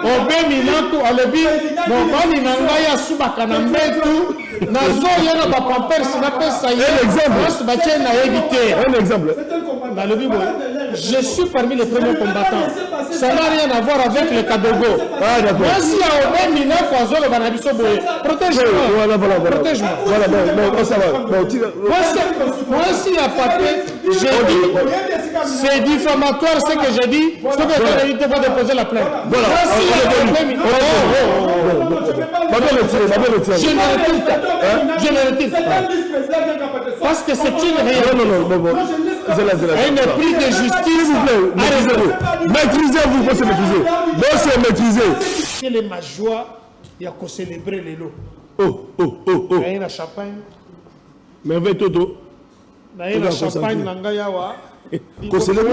Obeminaku alobi mobali na ngai asubaka na mbetu nazoya na bapampersi napesa ye nyonso batie nayebi te. Un exemple. Nalobi boye je suis parmi les premiers combattants. Ça n'a rien à voir avec le Kadogo. Ah d'accord. Moi si à Obeminaku azoloba na biso boye protège-moi. Voilà. Protège-moi. Voilà, bon, ça va. Bon, moi si il y a papier, j'ai dit c'est diffamatoire ce que j'ai dit. Ce que j'ai dit, tu vas déposer la plainte. Voilà. Je ne retire pas. Parce que c'est une réalité. Non. Un prix de justice. Maîtrisez-vous, vous se maîtriser. Vous se maîtriser. Quelle est ma joie? Il y a qu'à célébrer les lots. Oh. Il y a une champagne. Merveille Toto. Il y a une champagne. Qu'on célèbre.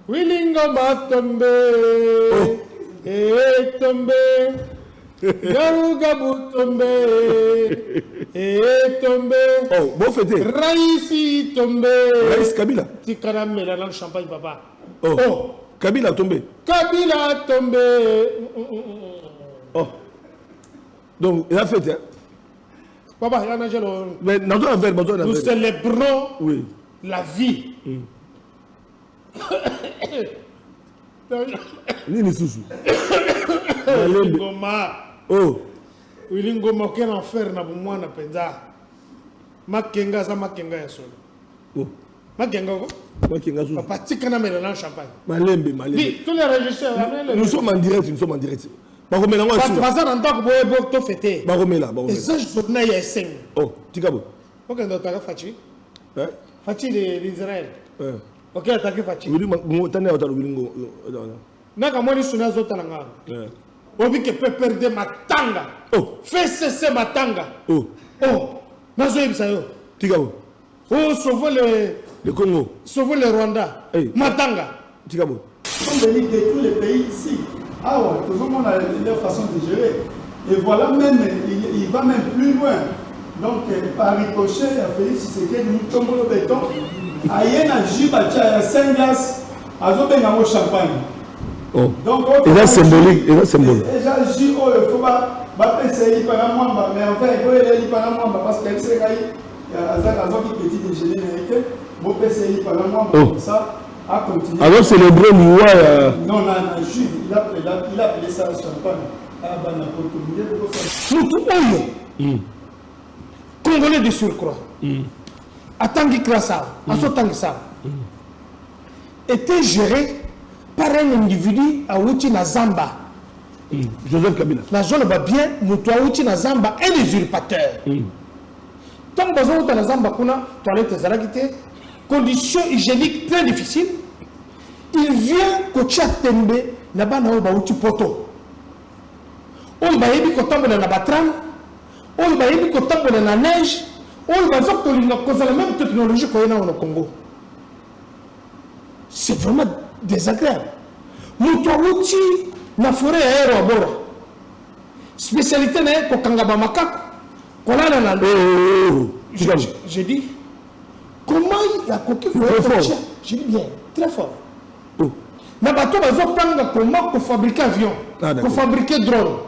Wilingoma tombe, tombe, Yaruga tombe, tombe. Oh, bon fêté. Raïsi tombe. Raïs Kabila. Tikara mela dans le champagne papa. Oh. Kabila tombé. Kabila tombé. Oh. Donc, il a fêté. Papa, il y a un gel. Mais nous célébrons la vie. Nini Susu. Wilingoma. Oh. Wilingoma quel enfer na bumwana penza. Makenga ya solo. Oh. Makenga Susu. Papa tikana mela na champagne. Malembe. Oui, tous les régisseurs. Nous sommes en direct. Baromela moi aussi. Parce que ndako boye to fêter. Baromela. Et ça je peux na ya 5. Oh, tikabo. OK, donc ta Fachi. Hein? Fachi d'Israël. OK, attaquer Fachi. Oui, tane otalo bilingo. Naka moni suna zota nanga. Obi ke peut perdre matanga. Oh, fais cesser matanga. Oh. Nazo yebisa yo. Tikabo. Oh, sauver le Congo. Sauver le Rwanda. Matanga. Tikabo. Sont venus de tous les pays ici. Ah ouais, tout le monde a leur façon de gérer. Et voilà même, il va même plus loin. Donc, par ricochet, il a fallu si c'était nous tombons le béton. Aïe, na jiba tcha, 5 glaces, azo ben au champagne. Oh. Donc, et là symbolique, et là symbolique. Déjà, il faut pas essayer par moi, mais en fait, il faut aller par moi parce qu'elle s'est gaillée. Azo qui petit déjeuner américain, il faut essayer par moi comme ça. Alors célébrer l'Iwa. Non, il a appelé ça champagne. Congolais de surcroît. Atangi Krasa, Asotangi était géré par un individu à Outi na Zamba. Joseph Kabila. La zone va bien, nous à Outi na Zamba, un usurpateur. Tant que nous na Zamba, kuna toilette zalagité. Conditions hygiéniques très difficiles, il vient coacher Tembe, là-bas, na outi poto. On va y aller na batran, on va y aller na neige, on va faire la même technologie qu'on a au Congo. C'est vraiment désagréable. Nous outi na forêt aéro. Spécialité na kokangaba makako. Kolala na. J'ai dit. Comment il a coquille très fort. Je dis bien, très fort. Mais bateau va prendre comment pour fabriquer avion, pour fabriquer drone.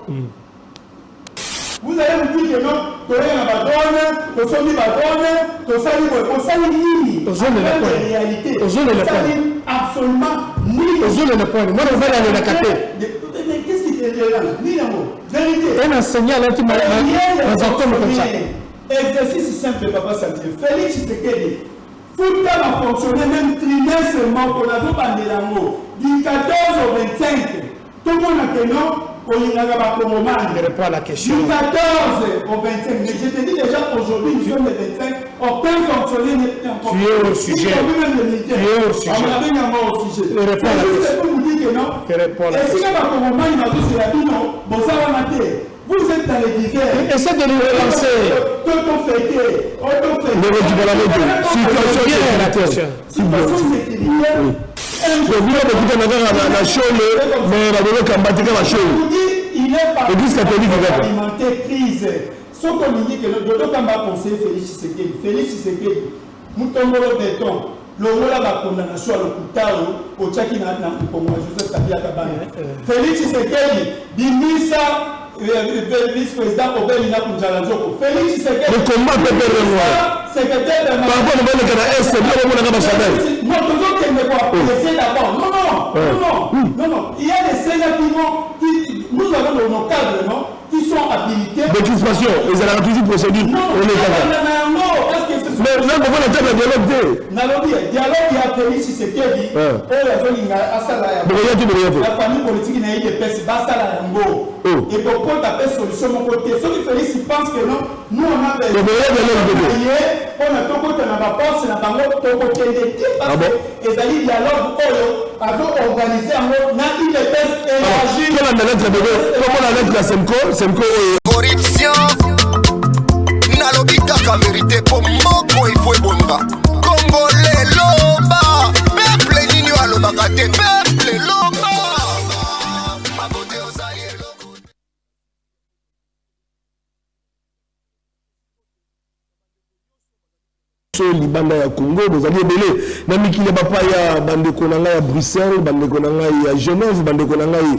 Vous allez me dire que non, tu es un badone, tu es un badone, tu es un réalité. Absolument ni. Moi, je vais aller la capter. Mais qu'est-ce qui te dérange? Ni un mot. Vérité. Un enseignant là qui m'a comme ça. Exercice simple, papa Santier. Félix Tshisekedi. Fouta a fonctionné même trimestriellement pour la zone Bandelango. Du 14 au 25. Tout le monde a dit non. Je réponds à la question. Du 14 au 25. Mais je te dis déjà aujourd'hui, nous sommes le 25. Aucun fonctionnaire n'est encore. Tu es au sujet. Tu es au sujet. Je réponds à la question. Vous dites que non. Je réponds à la question. Et si on a dit c'est la vie, non. Bon, ça va mater. Vous êtes dans les divers. Essaie de nous relancer. Situation sécuritaire. Il est par alimenter crise. Ce qu'on dit que le docteur Kamba conseille Félix Tshisekedi. Félix Tshisekedi, Mutombolo béton. Le rôle de la condamnation à l'hôpital, au Tchaki n'a pas Joseph Kabila Kabane. Félix Tshisekedi, Bimisa, vice-président Obelina Kounjalanzoko. Félix Tshisekedi. Le combat peut être secrétaire de par rapport au Canada Est, c'est bien le monde ambassadeur. Non, toujours qu'il ne pas essayer d'abord. Non. Il y a des Sénats qui nous avons nos cadres, non, qui sont habilités. De crispation, ils ont toujours procédure. Non, parce que c'est mais là, on va la dialogue. Dialogue, il y a Félix Tshisekedi. La famille politique n'a eu de peste, basta la yango. Et donc, quand tu as fait solution, mon côté, ceux qui Félix pense que non, nous on a des. On a tout côté, on a pas force, on a pas tout côté. Parce que les alliés dialogue, avaient organisé un mot, on a eu des tests élargis. Comment la lettre la Semco corruption. Nalobi kaka vérité pour moko il faut bonga. Congolais loba, peuple nini alobaka te, peuple loba. libanda ya Congo bozali ebele na mikili papa ya bandeko na ngai ya Bruxelles, bandeko na ngai ya Genève, bandeko na ngai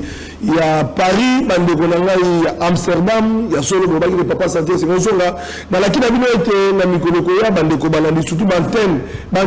ya Paris, bandeko na ngai ya Amsterdam, ya solo bobaki papa santé c'est nzonga na lakini bino ete na mikolo ko ya bandeko balandi surtout bantenne na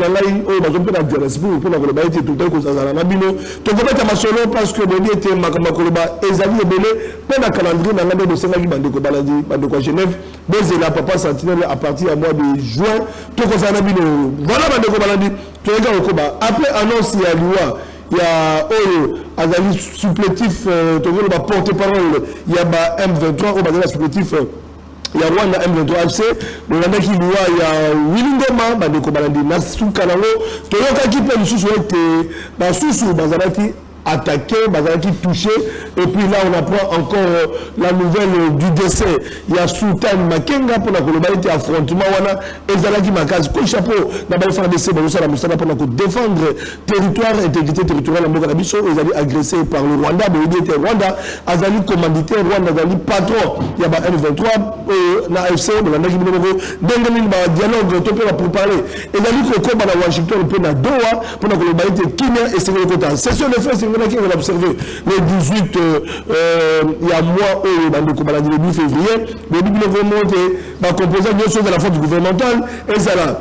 ngai o bazompe na diaspora pour na koloba ete tout ko zazala na bino to kobeta masolo parce que boni ete makamba koloba ezali ebele pe na calendrier na ngai de senga ki bandeko balandi bandeko à Genève bezela papa sentinelle à partir du mois de juin. Voilà bandeko balandi toyeka okoba après annonce ya loi ya oyo azali supplétif tokolo ba porte-parole ya ba M23 o bazali supplétif ya Rwanda M23 FC bolanda ki loi ya Wilingoma bandeko balandi na suka nango toyoka ki pe lisusu ete basusu bazalaki attaqué, bazalaki touché, et puis là on apprend encore la nouvelle du décès. Il y a Sultan Makenga pour la globalité affrontement wana ezalaki makazi ko chapeau na ba faire décès ba sala musala pour défendre territoire intégrité territoriale mboka na biso ezali agressé par le Rwanda, bo était Rwanda azali commanditaire Rwanda azali patron ya ba M23 na FC bo la ndaki bino denga ba dialogue to pour parler ezali ko komba na Washington pe na Doha pour la globalité Kenya et c'est le côté session de fait on a observé le 18 il y a mois le 8 février le gouvernement va composer deux choses de la force gouvernementale et ça là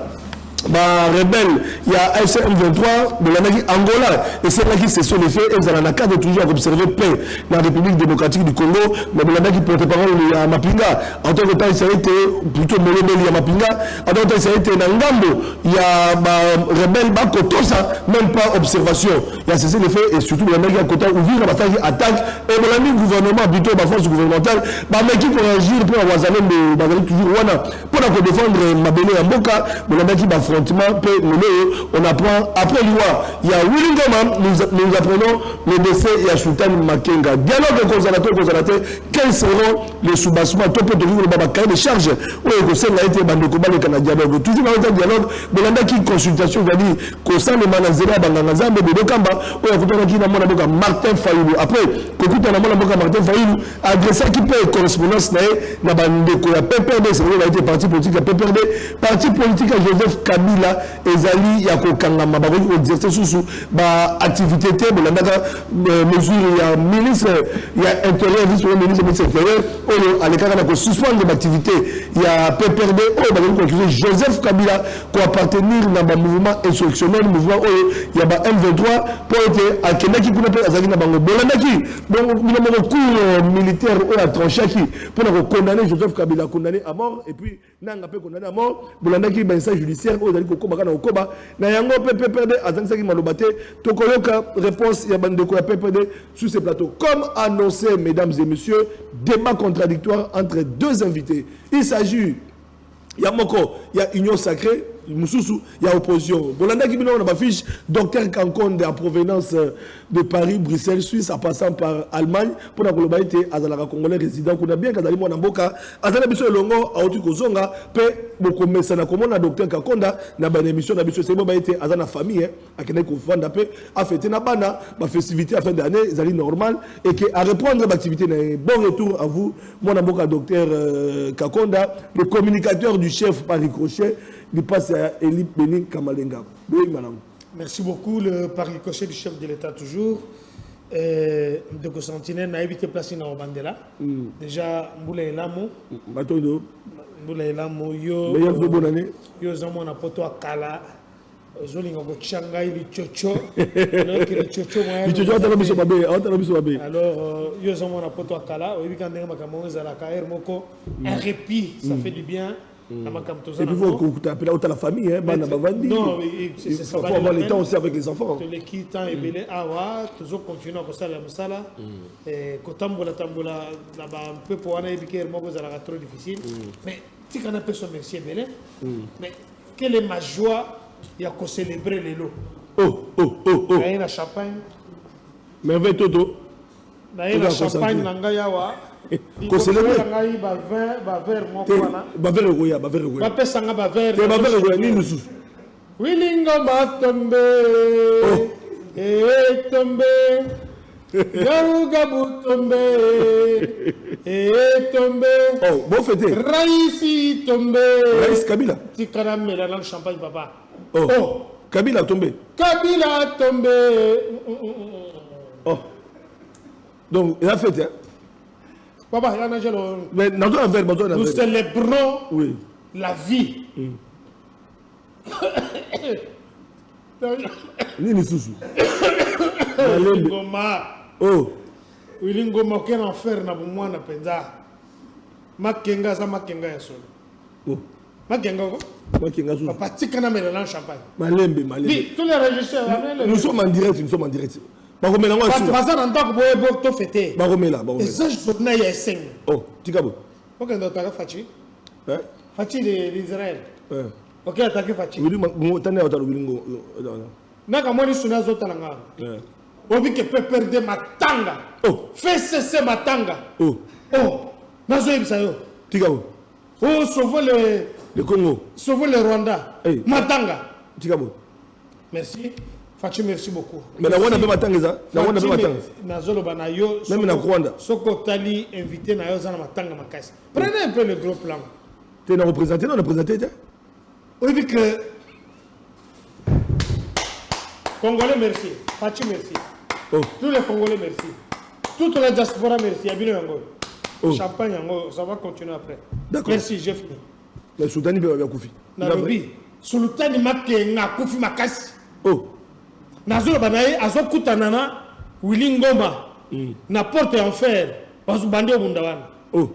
rebelle il y a FCM23 de l'Amérique Angola et c'est là qui se sont les faits et ils ont la carte toujours observer paix dans la République démocratique du Congo mais de l'Amérique porte-parole il y a Mapinga en tant que temps ça a été plutôt Molobeli il y a Mapinga en tant que temps ça a été Nangambo il y a rebelle Bakotosa même pas observation il y a cessé les faits et surtout de l'Amérique à côté ouvrir la bataille attaque et de l'Amérique gouvernement plutôt la force gouvernementale mais qui pour agir pour avoir toujours Wana pour défendre Mabele et Mboka de l'Amérique on apprend après l'IWA il y a Willingoma nous apprenons le décès il y a Sultan Makenga dialogue consolateur quels seront les soubassements tout peut devenir le babacaï de charge où il y a été bandeko baleka dialogue toujours dans le dialogue bolanda qui consultation va dire que ça le manazera bangangaza mais de kamba où il y a kutana qui na mona boka Martin Fayulu après kokuta na mona boka Martin Fayulu adressé qui peut correspondance na bandeko ya PPRD c'est vrai il a été parti politique ya PPRD parti politique à Joseph Kabila ezali ya kokangama ba ko exercer susu ba activité te bolandaka mesure ya ministre ya intérieur vice ministre intérieur oyo alekaka na ko suspendre l'activité ya PPRD oyo ba ko accuser Joseph Kabila ko appartenir na ba mouvement insurrectionnel mouvement oyo ya ba M23 pour être akendaki kuna pe azali na bango bolandaki donc bino cours militaire oyo a tranchaki pour na condamner Joseph Kabila condamné à mort et puis nanga pe condamné à mort bolandaki ba instance judiciaire oyo kokoba na okoba na yango PPRD azangisaki malobate tokoyoka réponse ya bandeko ya PPRD sur ce plateau comme annoncé mesdames et messieurs débat contradictoire entre deux invités il s'agit ya moko ya union sacrée Moussoussou, il y a opposition. Bolanda qui on a fiche docteur Kankonde en provenance de Paris, Bruxelles, Suisse, en passant par Allemagne, pour la globalité, Azalaka Congolais résident, qu'on a bien qu'Azali Mwanamboka, Azala Bisso Longo, Aotu Kozonga, Pe, Boko Messana, comme on a docteur Kankonda, n'a pas d'émission, n'a pas c'est bon, été Azana famille, à Kene Koufanda, Pe, a fêté Nabana, ma festivité à fin d'année, Zali normal, et que à répondre à l'activité, bon retour à vous, Mwanamboka, docteur Kankonda, le communicateur du chef par ricochet, il passe à Eli Benin Kamalenga. Oui, madame. Merci beaucoup, le pari-coché du chef de l'État toujours. De Constantine n'a évité placer dans Obandela. Déjà, Mboula Elamo. Matondo. Mboula Elamo, yo. Meilleure bonne année. Yo, Zamon a poto à Kala. Zolingo Shanghai, le Chocho. Alors, yo, Zamon a poto à Kala. Oui, quand on a Moko, un répit, ça fait du bien. Et puis, il faut t'appeler la famille, hein, non, il faut avoir le temps aussi avec les enfants. Les quittants et belé, toujours continuer à faire la moussala. Et quand tambola, là-bas, un peu pour en éviter, moi, vous allez trop difficile. Mais si on a personne, merci, belé. Mais quelle est ma joie, il y a qu'à célébrer les lots. Il y a un champagne. Merveille Toto. Il y a un champagne, Nangayawa. Qu'on célèbre. Wilingo Matombe, Tombe, Garuga Butombe, Tombe, oh, bon fêté. Raïsi Tombe, Raïs Kabila. Tikana Mela dans le champagne, papa. Oh, Kabila tombé. Kabila Tombe. Oh, donc, il a fêté, hein. Papa, il y a un mais nous célébrons la vie. Nini Soussou. Wilingoma. Oh. Wilingoma, quel enfer na moi na penza. Makenga za makenga ya solo. Oh. Makenga ko? Makenga Soussou. Papa tikana mele na champagne. Malembe. Oui, tous les régisseurs. Nous sommes en direct. Baromela moi aussi. Parce que ndako boye to fêter. Baromela. Et ça je peux na ya 5. Oh, tikabo. OK, donc ta Fachi. Hein? Fachi d'Israël. OK, attaquer Fachi. Oui, moi tane au talo bilingo. Naka moi ni suna zo talanga. Obi que peut perdre matanga. Oh, fais cesser matanga. Oh. Nazo yebisa yo. Tikabo. Oh, sauver le Congo. Sauver le Rwanda. Hey. Matanga. Tikabo. Merci. Fachi, merci beaucoup. Mais la Rwanda peut matanga ça. La Rwanda peut matanga. Nazolo banayo. Même na Rwanda. Soko tali invité na yo zana matanga makasi. Prenez un peu le gros plan. Tu es représenté, non représenté. Oui, que Congolais merci. Fachi merci. Oh. Tous les Congolais merci. Toute la diaspora merci. Abino yango. Oh. Champagne yango, ça va continuer après. D'accord. Merci, j'ai fini. Le Soudani peut avoir Koufi. Nairobi. Sultani make na Koufi makasi. Oh. Nazolo banaye azokuta nana Wilingoma. Na porte en fer. Bazubande bundawana. Oh.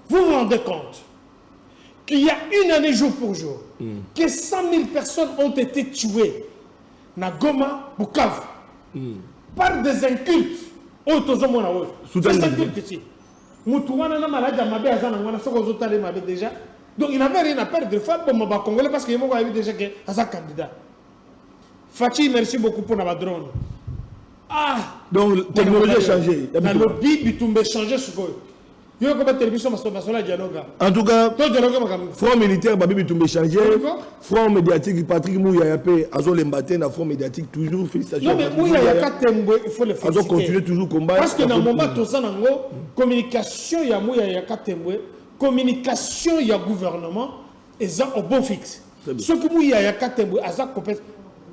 Vous vous rendez compte qu'il y a une année jour pour jour que 100 000 personnes ont été tuées na Goma, Bukavu par des incultes. Des incultes ici. Moutouana na malade à Mabé Azana, on a fait aux autres Mabé déjà. Donc il n'avait rien à perdre de faire pour Maba Congolais parce qu'il m'a déjà que Azak candidat. Fachi, merci beaucoup pour notre drone. Ah! Donc la technologie a changé. Dans le bib, il a changé ce que. En tout cas, front militaire, Babi Toumé changé. Front médiatique, Patrick Mouya Azo Lembaté, na front médiatique, toujours félicitations. Non, mais Mouya il faut le féliciter. Azo continue toujours combattre. Parce que dans le moment, tout ça, communication, il y a Mouya communication, il y a gouvernement, et ça au bon fixe. Ce que Mouya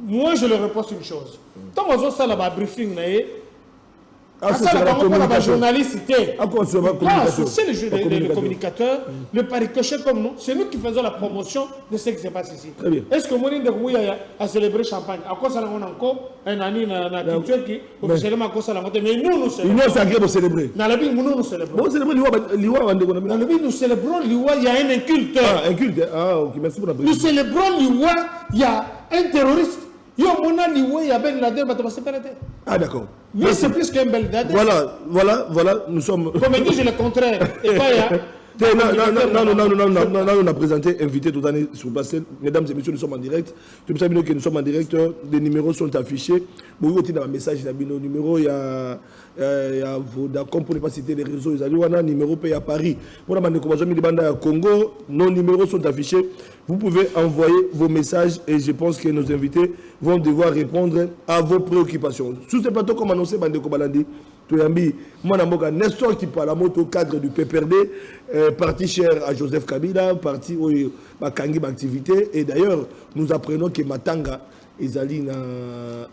moi, je leur repose une chose. Tant que ça, là, briefing, c'est la journaliste. C'est le communicateur, le pari-coché comme nous. C'est nous qui faisons la promotion de ce qui se passe ici. Est-ce que Mourine de Mouya a célébré champagne? À quoi ça on a encore un ami dans la culture qui officiellement à quoi ça l'a monté? Mais nous, nous célébrons. Nous, c'est agréable de célébrer. Dans la vie, nous célébrons. Bon, célébrons l'Iwa. Dans la vie, nous célébrons l'Iwa, il y a un inculte. Ah, un culte. Ah, ok, merci pour la précision. Nous célébrons l'Iwa, il y a un terroriste. Ah d'accord. Oui, c'est plus qu'un bel date. Voilà, nous sommes... Comme dit, j'ai le contraire. Et pas non, on a présenté, invité toute l'année sur place. Mesdames et messieurs, nous sommes en direct. Nous savons que nous sommes en direct. Les numéros sont affichés. Vous avez un message, nos numéros, il y a Vodacom, pour ne pas citer les réseaux, il y a un numéro payé à Paris. Pour la bande de Congo, nos numéros sont affichés. Vous pouvez envoyer vos messages et je pense que nos invités vont devoir répondre à vos préoccupations. Sur ce plateau, comme annoncé, Bande Kobalandi, Toyambi, moi Namboka, Nestor qui parle à moto cadre du PPRD, parti cher à Joseph Kabila, parti où Bakangi activité. Et d'ailleurs, nous apprenons que Matanga, ils allaient na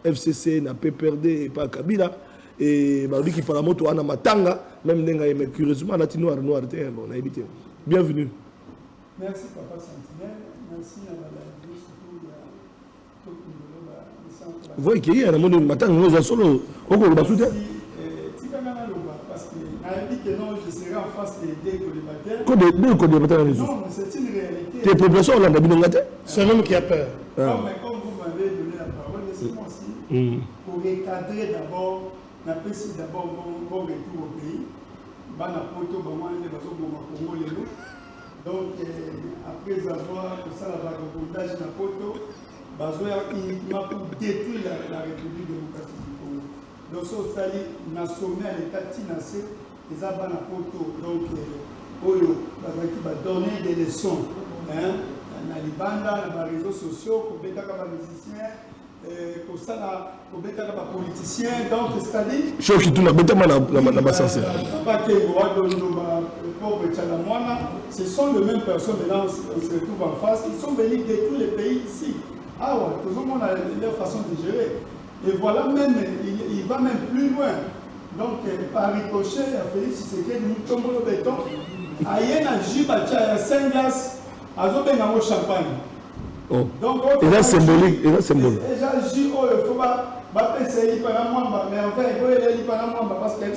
FCC, na PPRD et pas Kabila. Et Baroudi qui parle à moto, Anna Matanga, même mais curieusement, on a dit noir, on a évité. Bienvenue. Merci Papa Sentinelle, merci à la vous voyez qu'il y a un monde de matin, nous avons solo. Parce que non, je serai en face des colibataires. Non, c'est une réalité. Tes populations, on a dit c'est l'homme qui a peur. Non, mais comme vous m'avez donné la parole, laissez-moi aussi pour recadrer d'abord, n'apprécie d'abord mon retour au pays. Donc, après avoir fait ça, la vagabondage dans Poto, uniquement pour détruire la République démocratique du Congo. Donc, ça, on a sommé à l'État Tinassé, les abats dans Poto. Donc, Oyo, qui va donner des leçons. Dans les bandes, dans les réseaux sociaux, pour les musiciens. Pour ça, pour les politiciens, donc c'est-à-dire. Je suis tout le monde ce sont les mêmes personnes, maintenant on se retrouve en face, ils sont venus de tous les pays ici. Ah ouais, tout le monde a leur façon de gérer. Et voilà, même, il va même plus loin. Donc, par ricochet, il a Félix Tshisekedi, nous tombons le béton. Aïe, na Jibacha, il y a 5 glaces, à Zobenamo champagne. Oh. Donc, et là, symbolique. Et là, symbolique. Déjà, il faut pas essayer par la moindre, mais en fait, il faut aller par la moindre parce qu'il y a un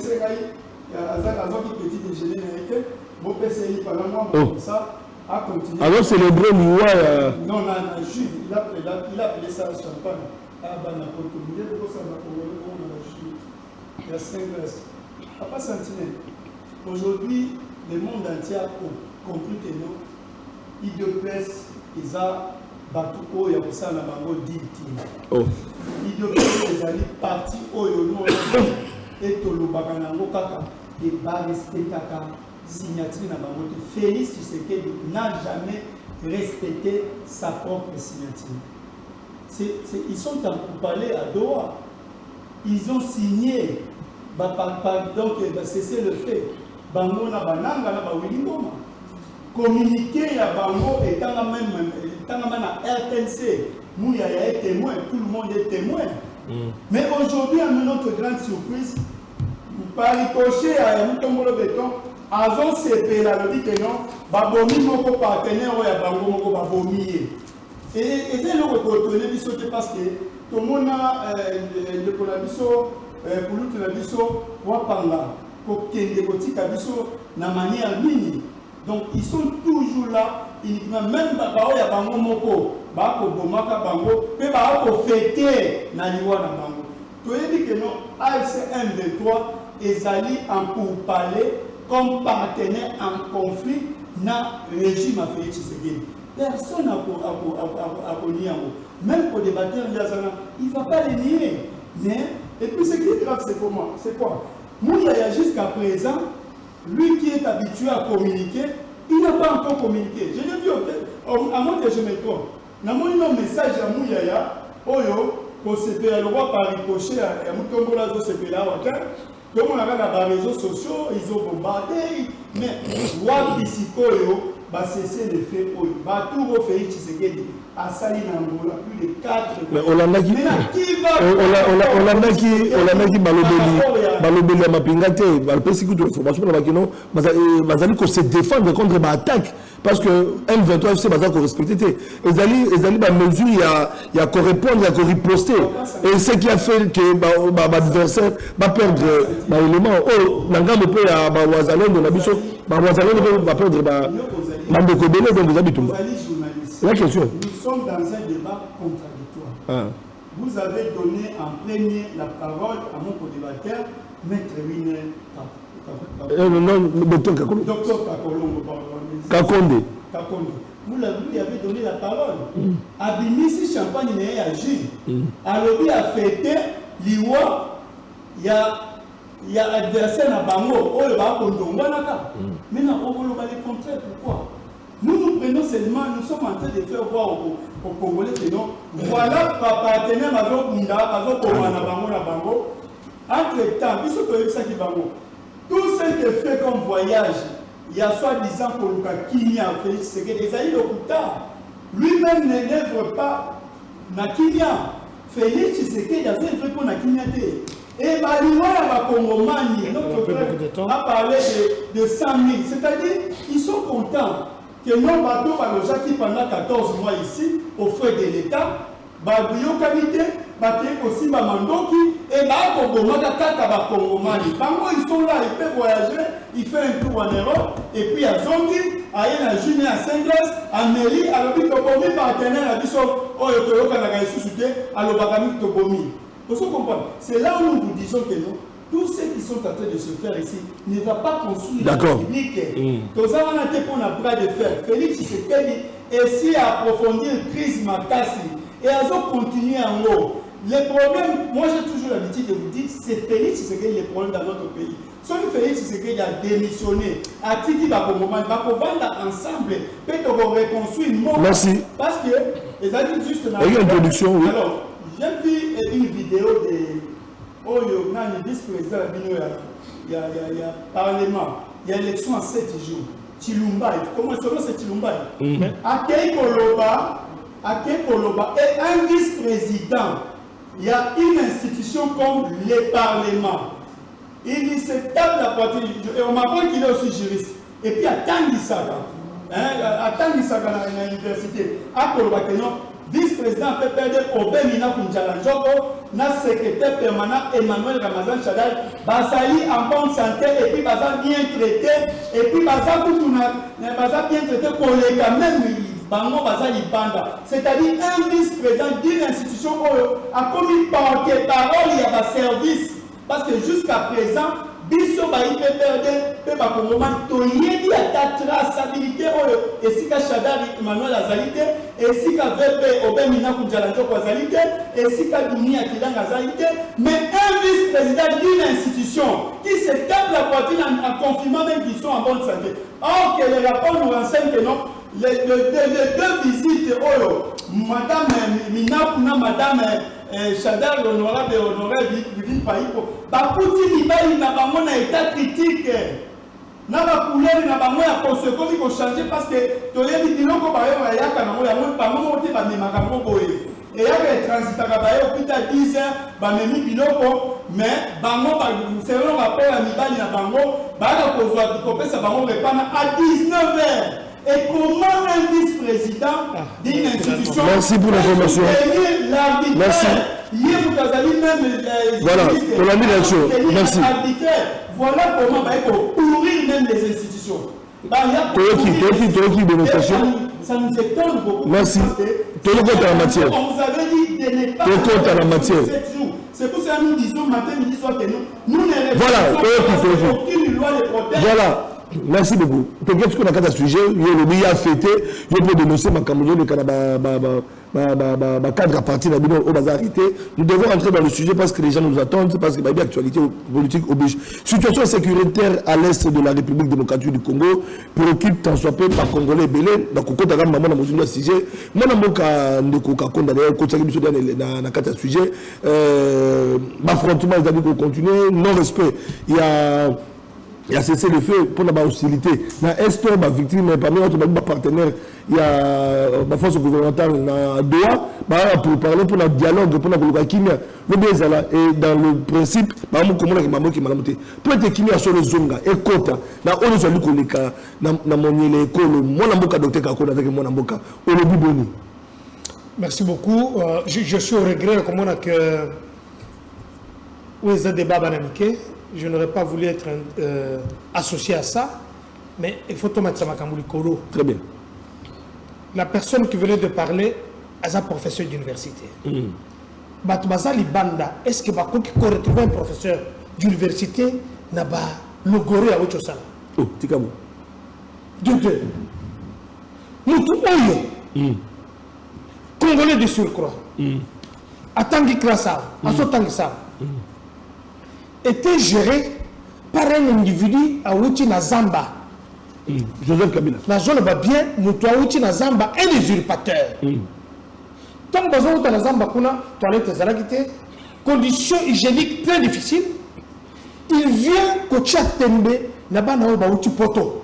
petit déjeuner américain. Vous pouvez essayer par la moindre comme ça, à continuer. Alors, célébrer l'Iwa. Non, il a appelé ça champagne. Ah, ben, il y a 5 glaces. Papa Sentinelle, aujourd'hui, le monde entier a compris que nous, il de place, ils ont battu au Yakusa na bango dit-il. Il de place, ils ont parti au Yono et Tolobaka nango kaka et ba respecté kaka signature na bango. Félix Tshisekedi n'a jamais respecté sa propre signature. Ils sont en parler à Doha. Ils ont signé. Donc, cessez le fait. Bango na bananga na bawilingoma. Communiquer à Bango et quand même à RTNC, nous y a témoin, tout le monde est témoin. Mais aujourd'hui, à notre grande surprise, par ricochet à Moutombolo Béton, avant CP, là, le dit que non, Babomi moko partenaire ou ya Bango moko Babomi. Et c'est le reconnaître parce que tout le monde a le Polabiso, pour l'autre la biso, Wapanga, pour qu'il y ait des boutiques à biso, na manière mini. Donc ils sont toujours là, uniquement même Babao ya Bango moko, Bako Bomaka Bango, mais Bako fêter na Liwa na Bango. Tu as dit que non, AFC M23 est allé en pourparler comme partenaire en conflit na régime à Félix Tshisekedi. Personne n'a connu. Même pour débattre, il ne va pas les nier. Et puis ce qui est grave, c'est comment? C'est quoi? Mouyaya jusqu'à présent, lui qui est habitué à communiquer, il n'a pas encore communiqué. Je l'ai vu, à moins que je me trompe. Dans mon message à Mouyaya, Oyo, pour se faire le roi par ricochet, à Moutombola, se fait là, tout le monde a les réseaux sociaux, ils ont bombardé, mais roi Pisikoyo, va cesser de faire Oyo. Tout au Félix Tshisekedi, à Sali Nangola, plus de 4. Mais on a qui balobeli à Mapingate, il se défendre contre l'attaque. Parce que M23 FC va respecter. Ils allaient mesure, il y a qu'on répondre, il y a qu'on riposter. Et ce qui a fait que l'adversaire va perdre l'élément. Oh, Nangam peut à Wazalon, va perdre Mandekobele, donc vous habitez. La question. Nous sommes dans un débat contradictoire. Vous avez donné en premier la parole à mon co-débatteur, Maître Winer Docteur Kakolongo. Docteur Kakolongo, pardon. Kakonde. Vous lui avez donné la parole. Abimisi Champagne n'a agi. Alors il a fêté l'Iwa, il y a adversaire à Bango, oh il va condamner naka. Maintenant on va les contraire. Pourquoi? Nous prenons seulement, nous sommes en train de faire voir aux Congolais que non. Voilà partenaire Mazo Kunda, Mazo Komana Bango na Bango. Entre-temps, tout ce qui est fait comme voyage, il y a soi-disant pour le Kenya, Félix Tshisekedi, lui-même n'élève pas na Kenya. Félix Tshisekedi a fait pour na Kenya. Et notre frère a parlé de 100 000. C'est-à-dire, ils sont contents que nos bateaux qui pendant 14 mois ici, au frais de l'État, Babio qualité, aussi Bamandoki, et ils sont là, ils peuvent voyager, ils font un tour en Europe, et puis à Zongi, à Yéna, à Saint-Glace, à Méli, à l'Obitobomi, partenaire à Bissot, à l'Obagami Tobomi. C'est là où nous vous disons que non, tous ceux qui sont en train de se faire ici ne va pas construire la République. Tous ça, on a été pour un bras de fer. Félix Tshisekedi essaie d'approfondir la crise Makassi et à continuer en haut. Les problèmes, moi j'ai toujours l'habitude de vous dire, c'est Félix Tshisekedi les problèmes dans notre pays. Sauf que Félix Tshisekedi a démissionné, a Titi Bakomoma, il va vendre ensemble, peut-être reconstruire le monde. Merci. Parce que, les adultes juste dans une introduction, oui. Alors, j'ai vu une vidéo de Oyo, le vice-président il y a Parlement, il y a élection en 7 jours. Chilumba, comment c'est Chilumba? Akei Koloba est un vice-président. Il y a une institution comme le Parlement. Il se tape la poitrine. On m'apprend qu'il est aussi juriste. Et puis à Tangisaka, à l'université, à Koloba, vice-président peut perdre Obemina Kunjalanjoko, na secrétaire permanent Emmanuel Ramazan Chadal, Basali en bonne santé et puis Basa bien traité, et puis Basa bien traité pour les quand même, Bango Basali Banda. C'est-à-dire un vice-président d'une institution a commis porte-parole, il y a un service. Parce que jusqu'à présent, biso bayi peut perdre, peut pas comme moment, toyedi à ta traçabilité, et si ka Chadal Emmanuel Azalité, et si ka VP Obemina Kunjalanjoko Azalité, et si ka Dunia Kilang Azalité, mais un vice-président d'une institution qui se tape la poitrine en confirmant même qu'ils sont en bonne santé. Or que les rapports nous renseignent que non, les deux visites, Madame Minapuna, Madame Chadal, l'honorable honorable Vivine Païko, Bakouti Libaï n'a pas mon état critique. N'a pas coulé, n'a pas moins à conséquence qu'il faut changer parce que tu as dit que par exemple, il y a un moment où tu vas me et il y a des transitants qui ont 10 ans, mais selon le rapport à Nibali na Bango, à 19 h. Et comment un vice-président d'une institution merci pour l'information. Merci. Voilà, pour la direction. Merci. Voilà comment il faut ouvrir même les institutions. Ça nous étonne beaucoup. Merci. Tout le compte à la matière. On vous avait dit de ne pas à la matière. C'est pour ça que nous disons matin, midi, soir que nous ne voilà. aucune loi les protège. Voilà. Merci beaucoup. Peut-être qu'on a qu'à sujet, il y a fêté, il peut dénoncer ma caméra, le cadre à partir de au bazar arrêté. Nous devons entrer dans le sujet parce que les gens nous attendent, parce que l'actualité politique oblige. Situation sécuritaire à l'est de la République démocratique du Congo préoccupe tant soit peu par Congolais belé. Donc, on compte à maman dans mon sujet. Moi, je ne peux pas condamner, continuer dans le cadre à sujet. L'affrontement, ils ont continué, non-respect. Il y a cessé le feu pour la hostilité. Dans l'Est, ma victime, parmi autres partenaires, il y a la force gouvernementale à Doha, pour parler pour le dialogue, pour la Kimia. Le Bézala, et dans le principe, comment la maman qui m'a monté. Pour être Kimia sur le Zonga, et Kota, dans le Zonga, dans mon école, mon amboka, docteur Kakona, avec mon amboka, au Biboni. Merci beaucoup. Je suis au regret, comme on a que. Où est ce débat banamiqué? Je n'aurais pas voulu être associé à ça, mais il faut tout mettre ça Makambouli Kolo. Très bien. La personne qui venait de parler est un professeur d'université. Batoubaza Libanda, est-ce que Bako qui retrouve un professeur d'université n'a pas le goré à Ochosala? Oh, Tikamo. De deux. Moutou Oyo. Congolais de surcroît. Atangi Krasa, Asotangi Sa. Était géré par un individu à Outi Nazamba. Joseph Kabila. La zone va bien, Moutoua Outi Nazamba, un usurpateur. Tant que Nazamba, kuna toilette Zaragité, conditions hygiéniques très difficiles. il vient kotia tembe na bana oyo bauti poto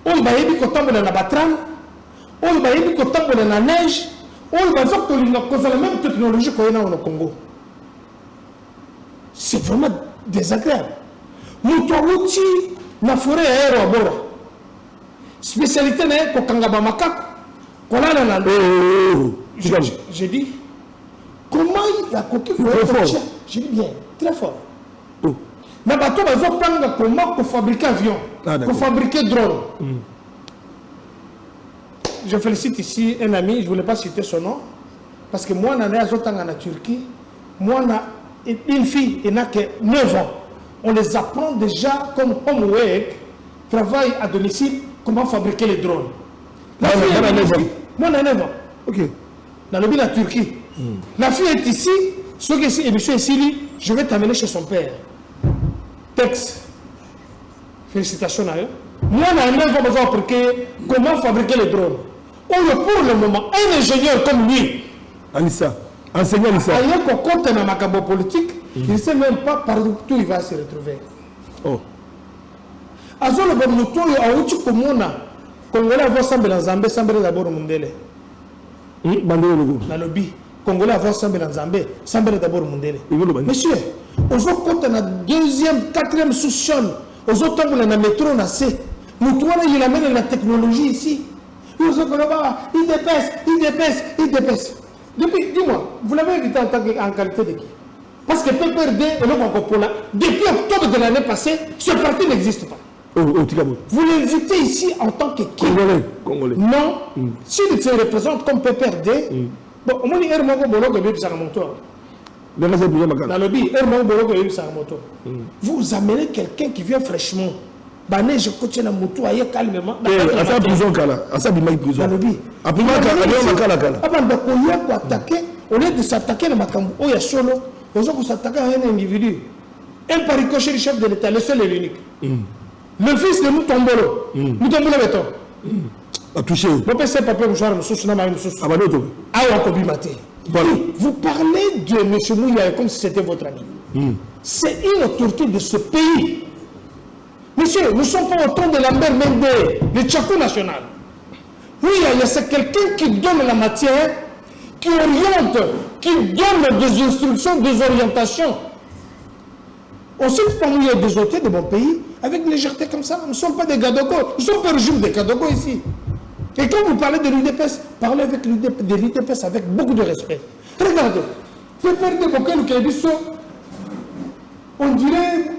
oyo bayebi kotambola na batram oyo bayebi kotambola na neige oyo baza kolinga kozala même technologie koyena au Congo. C'est vraiment désagréable. Moto auti na forêt aéro abora spécialité na kokanga ba makako kolala na j'ai dit comment il a coquille j'ai dit bien très fort. Mais bateau bazo prendre comment pour fabriquer avion, pour fabriquer drone. Je félicite ici un ami, je ne voulais pas citer son nom, parce que moi, en Turquie, moi, une fille, elle n'a que 9 ans. On les apprend déjà comme homework, travail à domicile, comment fabriquer les drones. La fille est ici, moi, on a 9 ans. Ok. Dans le pays de la Turquie. La fille est ici, ce qui est ici, ici, je vais t'amener chez son père. Texte. Félicitations à eux. Moi, on a 9 ans besoin d'apprendre comment fabriquer les drones. Pour le moment, un ingénieur comme lui, Anissa, enseignant Anissa, il y a un côté dans ma cabo politique, il ne sait même pas partout où il va se retrouver. Oh. Azo le bon moto, il y a un outil comme on a. Congolais avant Sambé dans Zambé, Sambé d'abord au Mundele. Dans le bi. Congolais avant Sambé dans Zambé, Sambé d'abord au Mundele. Monsieur, aux autres côtés, on a deuxième, quatrième sous-sol. Aux autres, on a un métro, on a C. Nous, il amène la technologie ici. Il dépêche. Dis-moi, vous l'avez invité en qualité de qui? Parce que PPRD et le Congo, depuis octobre de l'année passée, ce parti n'existe pas. Vous l'invitez ici en tant que qui? Congolais. Non. S'il se représente comme PPRD, bon, au moins, il y a un bolo qui est sur moto. Vous amenez quelqu'un qui vient fraîchement. Je coach la moto aille calmement. À sa prison kala, à sa bimaï prison. Après moi kala. Avant de attaquer, au lieu de s'attaquer à Makambu, il y a solo, aux autres s'attaquer à un individu. Un par ricochet du chef de l'État, le seul et l'unique. Le fils de Moutombolo, Moutombolo béton. A touché. Mon père c'est papa mouchoir, monsieur Sounama, monsieur Sounama. Awakobi Maté. Vous parlez de M. Mouya comme si c'était votre ami. C'est une autorité de ce pays. Monsieur, nous ne sommes pas autour de Lambert Mende, le Tchako national. Oui, c'est quelqu'un qui donne la matière, qui oriente, qui donne des instructions, des orientations. On sait pas nous, il y a des autorités de mon pays, avec une légèreté comme ça. Nous ne sommes pas des Gadogo, nous ne sommes pas le régime des Gadogo ici. Et quand vous parlez de l'UDPS, parlez avec de l'UDPS avec beaucoup de respect. Regardez, vous perdez beaucoup de crédit. On dirait,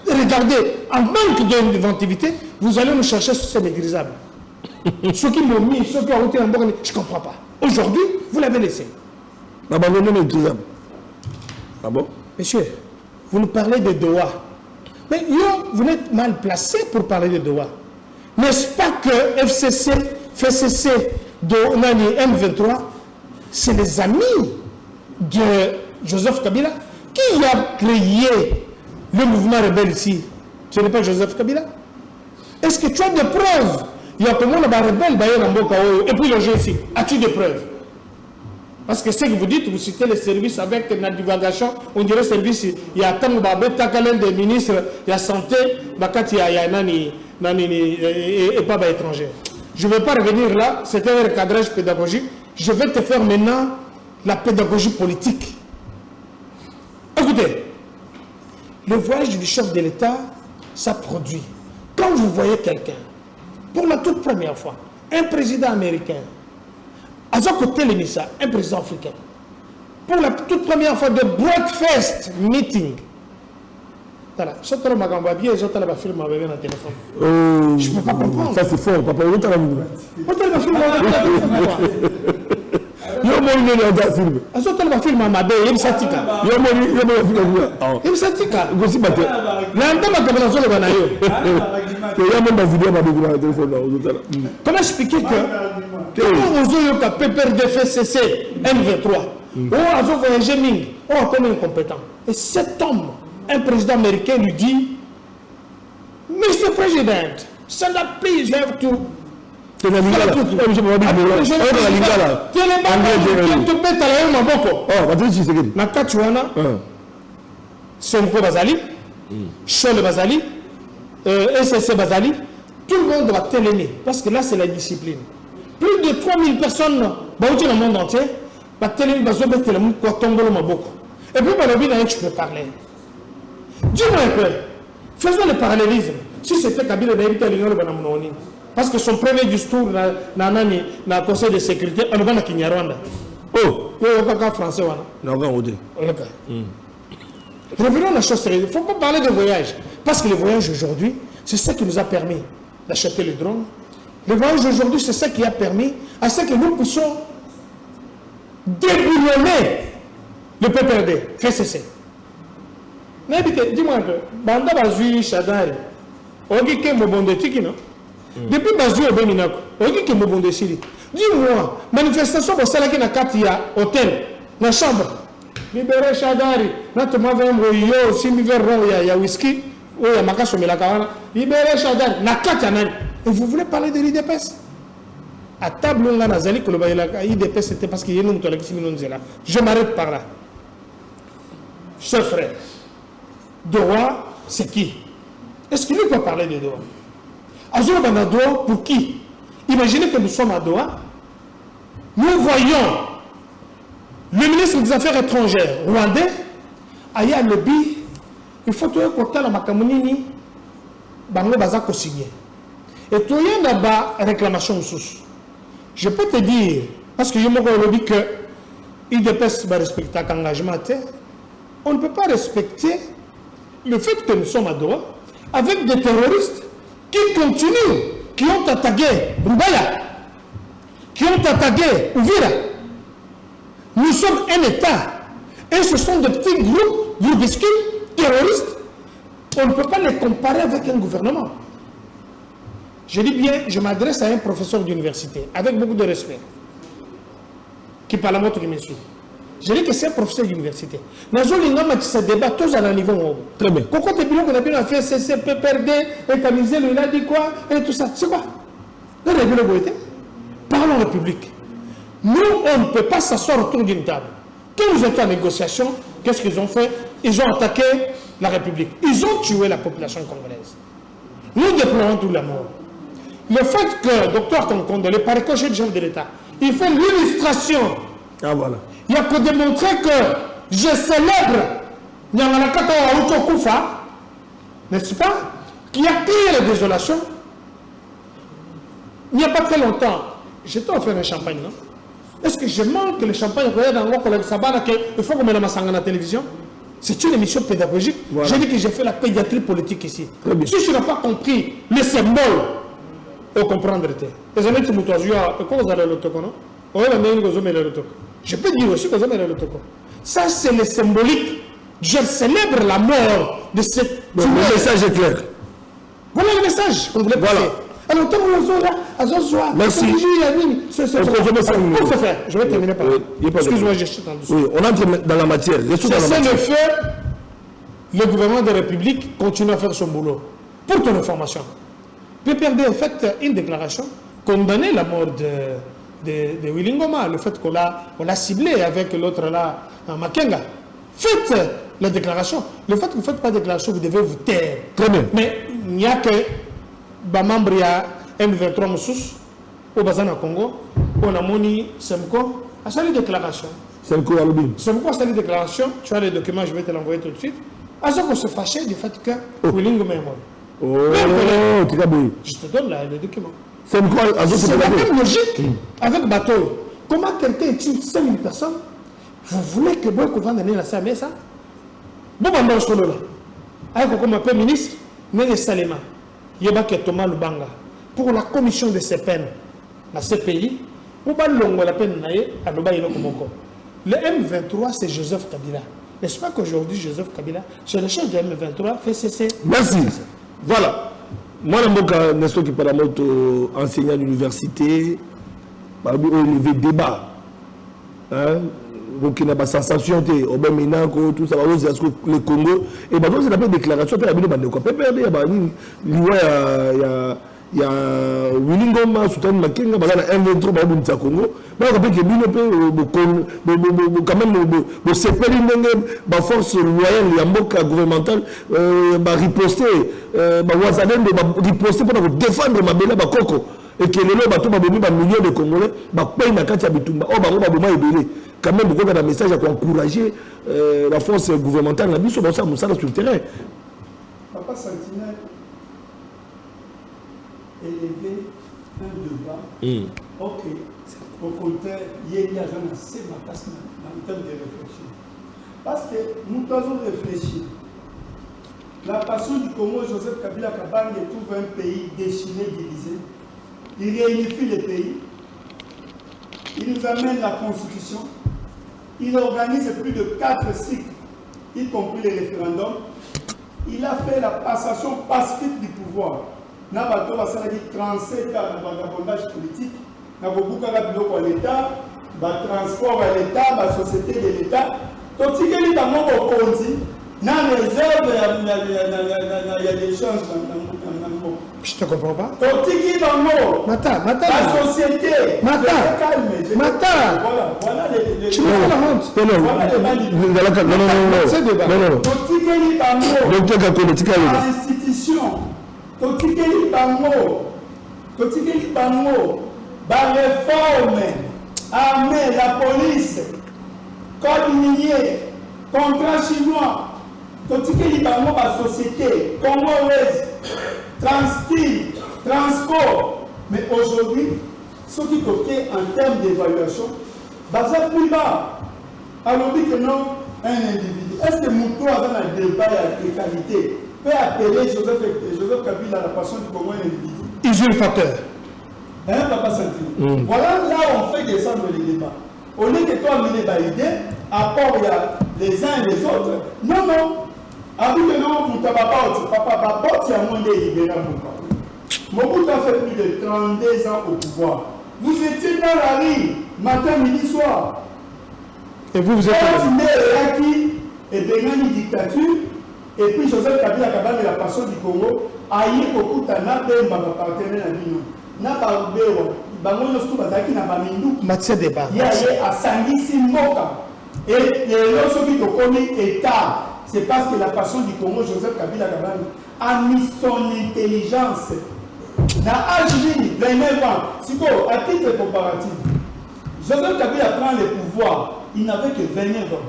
regardez, en manque d'inventivité, vous allez nous chercher sur ces maîtrisables. Ceux qui m'ont mis, ceux qui ont été en borne, je ne comprends pas. Aujourd'hui, vous l'avez laissé. Abandonner maîtrisable. Ah bon? Monsieur, vous nous parlez de Doha. Mais vous n'êtes mal placé pour parler de Doha. N'est-ce pas que FCC, de M23, c'est les amis de Joseph Kabila qui a créé le mouvement rebelle ici? Ce n'est pas Joseph Kabila? Est-ce que tu as des preuves? Il y a comment le rebelle et puis le jeu ici. As-tu des preuves? Parce que ce que vous dites, vous citez les services avec la divulgation, on dirait service, il y a tant de des ministres, il y a santé, il y a nani et pas étranger. Je ne vais pas revenir là, c'était un recadrage pédagogique. Je vais te faire maintenant la pédagogie politique. Écoutez, le voyage du chef de l'État, ça produit. Quand vous voyez quelqu'un, pour la toute première fois, un président américain, à son côté, un président africain, pour la toute première fois de breakfast meeting, voilà, je ne peux pas comprendre. Ça c'est fort, papa. Yo mo ni na da film. Aso tele ba film amabe yem satika. Yo mo film. Yem satika. Go si bate. Na ndama ka bana solo bana yo. Yo mo ba vidéo ba bi na téléphone là au comment expliquer que comment ozo yo ka PPRD FCC M23. Oh azo voyager ming. Oh comme incompétent. Et cet homme, un président américain lui dit Mr. President, stand up please, you have to Sonko Bazali, Chol Bazali, SSC Bazali, tout le monde doit télémer, parce que là c'est la discipline. Plus de 3000 personnes dans le monde entier, va télémer, va zober télémer, quoi tomber le maboko. Et puis, tu peux parler. Dis-moi un peu, faisons le parallélisme. Si c'était Kabila d'habiter à l'Union, parce que son premier discours dans le Conseil de sécurité, on va à Kinyarwanda. Oh, il y a un français. Revenons à la chose sérieuse. Il ne faut pas parler de voyage. Parce que le voyage aujourd'hui, c'est ça qui nous a permis d'acheter les drones. Le voyage aujourd'hui, c'est ça qui a permis à ce que nous puissions déboulonner le PPRD. Fais cesser. Mais dis-moi un peu. Banda Bazui Chadari. Ogi ke Mobonde Tiki, non? Depuis Bazui Obeminako. Ogi ke Mobonde Sili. Dis-moi, manifestation pour celle qui n'a qu'à hôtel, dans la chambre. Libéré Chadari. Natoma Vembo, yo, si mi verron, il y a whisky. Oui, il y a Makasso Melakawana. Libéré Chadari. N'a qu'à et vous voulez parler de l'IDPS? À table, on a Zali, que l'IDPS c'était parce qu'il y a une là. Je m'arrête par là. Chers frères, Doha, c'est qui? Est-ce qu'il peut parler de Doha? Azur Banado, pour qui? Imaginez que nous sommes à Doha. Nous voyons le ministre des Affaires étrangères rwandais, Aya Lobby, il faut que tu aies la Makamunini, Bango Bazako signé. Et tu as une réclamation sous. Je peux te dire, parce que je me dis que l'IDPS va respecter l'engagement, on ne peut pas respecter le fait que nous sommes à Doha avec des terroristes qui continuent, qui ont attaqué Rubaya, qui ont attaqué Ouvira. Nous sommes un État et ce sont des petits groupes groupuscules terroristes. On ne peut pas les comparer avec un gouvernement. Je dis bien, je m'adresse à un professeur d'université, avec beaucoup de respect, qui parle à moi, qui me suit. Je dis que c'est un professeur d'université. Nous avons ce débat tous à un niveau haut. Très bien. Pourquoi tu as fait CCPPRD, et Camisel, il a dit quoi, et tout ça. C'est quoi? Parlons République. Nous, on ne peut pas s'asseoir autour d'une table. Quand nous étions en négociation, qu'est-ce qu'ils ont fait? Ils ont attaqué la République. Ils ont tué la population congolaise. Nous déplorons tout la mort. Le fait que Dr Konkonde, le paricochet du chef de l'État, il fait l'illustration. Ah voilà. Il y a pour démontrer que je célèbre Nyangalakata Aoucho Koufa, n'est-ce pas, qui a créé la désolation. Il n'y a pas très longtemps, j'étais offert un champagne, non? Est-ce que je manque le champagne? Il faut qu'on mette la sangue à la télévision. C'est une émission pédagogique. Voilà. J'ai dit que j'ai fait la pédiatrie politique ici. Si tu n'as pas compris les symboles, on comprendre. Les amis qui m'ont dit, vous allez le toco, non? Je peux dire aussi que vous allez le toco. Ça, c'est le symbolique. Je célèbre la mort de cette... Le message est clair. Voilà le message qu'on voulait passer. Alors, tant que merci. Je vais terminer par là. Excuse-moi, je suis en dessous. Oui, on entre dans la matière. C'est le fait, le gouvernement de la République continue à faire son boulot. Pour ton information, PPRD a fait une déclaration condamnant la mort de Willy Ngoma, le fait qu'on l'a ciblé avec l'autre là, Makenga. Faites la déclaration. Le fait que vous ne faites pas de déclaration, vous devez vous taire. Très bien. Mais il n'y a que membre M23 Moussous au Bazana Congo, on a moni Semko a sali déclaration. Semko Alobi. Semko a sali déclaration, tu as les documents, je vais te l'envoyer tout de suite. À ce qu'on se fâchait du fait que Willing est mort. Oh, tu as bien. Je te donne là les documents. Semko c'est la même logique avec bateau. Comment quelqu'un tue 5000 personnes? Vous voulez que Boyko va donner la SAME ça? Bon, on va solo là. Avec comme un peu ministre, mais Salema. Yebake Thomas Lubanga pour la commission de ces peines, la CPI, le M23 c'est Joseph Kabila. N'est-ce pas qu'aujourd'hui Joseph Kabila, c'est le chef du M23, fait cesser. Merci. Voilà. Moi, je suis enseignant à l'université, il y a débat. Donc il y a des sensations, tout ça, le Congo, et c'est la déclaration, il y a il y a Willy Ngoma, Sultan Makenga, il y a un 23 au Congo. Mais on peut que Bino peut quand même séparer la force loyale, la mboka gouvernementale, riposter, riposter pour défendre ma belle Bakoko. Et que les gens ont millions de Congolais, payent la carte à Bitumba. Oh, quand même, beaucoup de messages pour encourager la force gouvernementale. La mission, ça, sur le terrain. Papa Sentinelle, élever un débat. Ok, au contraire, il y a assez de temps de réfléchir. Parce que nous devons réfléchir. La passion du Congo, Joseph Kabila Kabang trouve un pays déchiré, divisé. Il réunifie les pays. Il nous amène la constitution. Il organise plus de 4 cycles, y compris les référendums. Il a fait la passation pacifique du pouvoir. N'a pas dit 37 cas de vagabondage politique. N'a pas beaucoup de l'État, de transport à l'État, de société de l'État. Tout ce qui est dans mon pays, dans les réserves, il y a des chances dans le monde. Je ne te comprends pas. Tout ce qui est dans le monde, la société, voilà les... Tu me fais la honte. Non. Tout ce qui est dans le institution, tout ce qui est dans le la réforme, armée, la police, code minier, contrat chinois, tout ce qui est dans la société, congolaise, transport. Mais aujourd'hui, ce qui est en termes d'évaluation, basé plus bas. Alors dit que non, un individu. Est-ce que Moutou a dans le débat de qualité peut appeler Joseph Kabila la passion du Congo un individu? Usurpateur. Hein, Papa Santi? Voilà là où on fait descendre les débats. Au lieu que toi mener des idées, à part il y a les uns et les autres. Non. Avec que non, Papa il y a moins de libéral. Mobutu a fait plus de 32 ans au pouvoir. Vous étiez dans la rue, matin, midi, soir. Et vous êtes et Benani dictature, et puis Joseph Kabila Kabang la passion du Congo, aïe Kokutana, Bemba, partenaire à Bino. N'a pas oublié, Bangono Stoubazaki n'a pas mis matière débat. Il y a à Sangisi Moka. Et lorsque tu connais État, c'est parce que la passion du Congo, Joseph Kabila Kabang, a mis son intelligence. Dans l'âge 29 ans, c'est quoi, à titre comparatif, Joseph Kabila prend le pouvoir, il n'avait que 29 ans.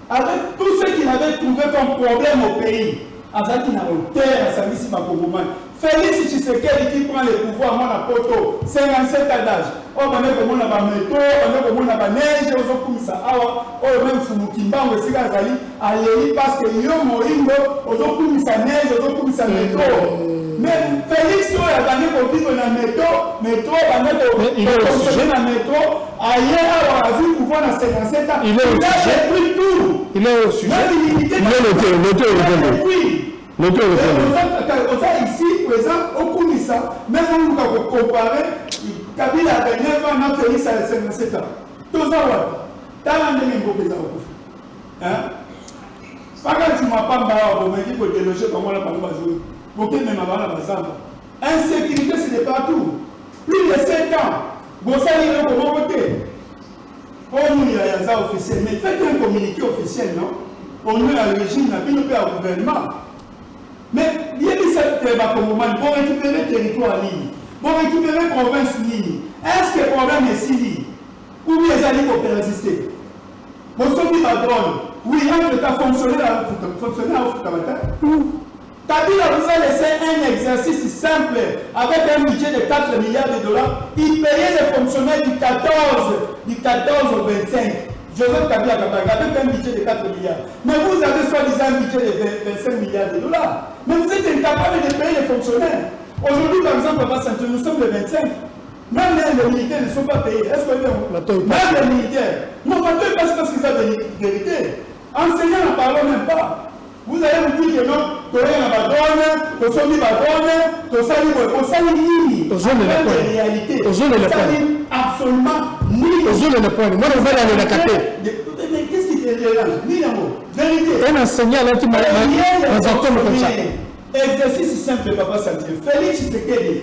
Avec tout ce qu'il avait trouvé comme problème au pays, Azaki n'a pas terre à Sangisi Makogoman. Félix Tshisekedi qui prend le pouvoir, moi la poto, 57 ans d'âge. Oh, on a comme on a métro, on a comme on a neige, on a comme ça, oh, même Fumukimba, on a Zali, à l'élite parce que yo moringo, on a comme ça neige, on a comme ça métro. Mais Félix, on a gagné pour vivre dans le métro, on a fonctionné dans le métro, ailleurs, on a vu pouvoir dans 57 ans. Il a détruit tout. Il est au sujet. Il est ici, présent, au Koumissa, même on va comparer, Kabila a 29 ans, on a Félix à 57 ans. Tout ça, tu as un peu de hein? Par contre, tu m'as pas dit pour déloger comme on l'a pas besoin. Pour que même avant la bazamba. Insécurité, c'est de partout. Plus de 7 ans, vous savez comment voter. On y a un officiel, mais faites un communiqué officiel, non? On est à régime, on a bien fait un gouvernement. Mais il y a des secteurs pour récupérer le territoire ligne, pour récupérer la province ligne. Est-ce que le problème est si ou bien les alliés pour persister? Pour ceux qui m'adronnent, oui, il a fonctionné à Foutamata. Kabila vous a laissé un exercice simple avec un budget de 4 milliards de dollars. Il payait les fonctionnaires du 14 au 25. Joseph Kabila avec un budget de 4 milliards. Mais vous avez soi-disant un budget de 25 milliards de dollars. Mais vous êtes incapable de payer les fonctionnaires. Aujourd'hui, par exemple, nous sommes le 25. Même les militaires ne sont pas payés. Est-ce que même les militaires? Non, maintenant, ils passent parce qu'ils ont des vérités. Enseignants n'en parlons même pas. Vous allez vous dire que non, tu as un badone, tu as un badone, tu as un réalité. Absolument ni. Moi, je vais aller la capter. Mais qu'est-ce qui te dérange? Ni l'amour. Vérité. Un enseignant là qui m'a dit comme ça. Exercice simple, Papa Santiago. Félix Tshisekedi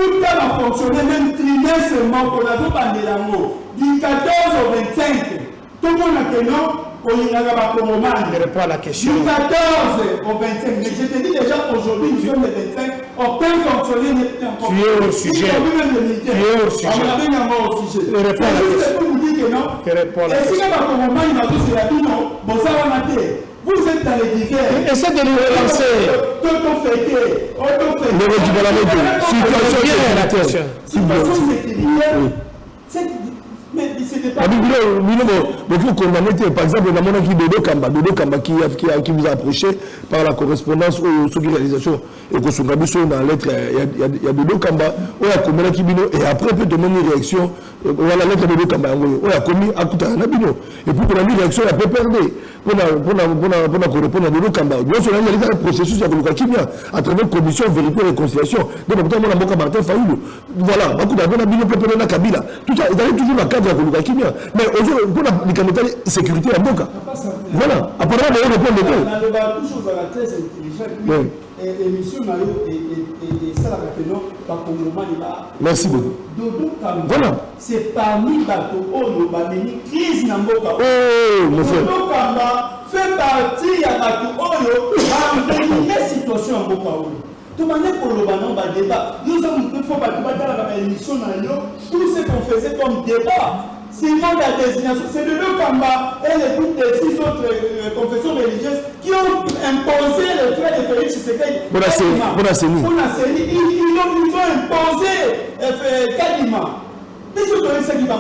tout ça a fonctionné même trimestriellement pour la zone Bandelango. Du 14 au 25, tout le monde a que non. Je réponds à la question. Du 14 au 25, mais je te dis déjà aujourd'hui, nous sommes le 25, aucun fonctionnaire n'est encore. Tu es au sujet. Tu es au sujet. On avait un au sujet. Je réponds à la question. C'est pour vous dire que non. Je réponds à la question. Et si on a il m'a dit c'est la vie, non. Bon, ça va mater. Vous êtes dans les divers. Essaie de nous relancer. Le récupère la moto. Situation sécuritaire. Situation sécuritaire. Mais c'était pas. Vous condamnez, par exemple, dans mon Dodo Kamba qui vous a approché par la correspondance ou sous réalisation et que sur la dans la lettre, il y a Dodo Kamba, et après peut demander une réaction. Voilà la lettre de Dodo Kamba, on a commis à Kouta Nabino. Et pour qu'on ait une réaction, il y a PPRD. Pour répondre à Dodo Kamba. Donc, on a un processus à travers la commission vérité et réconciliation. Donc, on a un Martin Faoulou. Voilà, on a Nabino, PPRD, Kabila. Tout ça, ils arrivent toujours dans le cadre de la Kimia. Mais aujourd'hui, pour la sécurité à Boka. Voilà, apparemment, on répond de tout. On a toujours chose à la très intelligente. Et monsieur Mario et ça, merci beaucoup. Dodo Kamba, voilà. C'est parmi Bato Oyo, Bameni, crise Namboka. Oh, mon frère. Dodo Kamba fait partie à Bato Oyo, dans une situation à Boka Oyo. Tout le monde pour le débat. Nous avons fait une émission dans tout ce qu'on faisait comme débat. Sinon, la désignation, c'est de deux Kamba et les groupes des 6 autres confessions religieuses qui ont imposé les frères de Félix Tshisekedi. Pour la CENI. Ils ont imposé Kadima.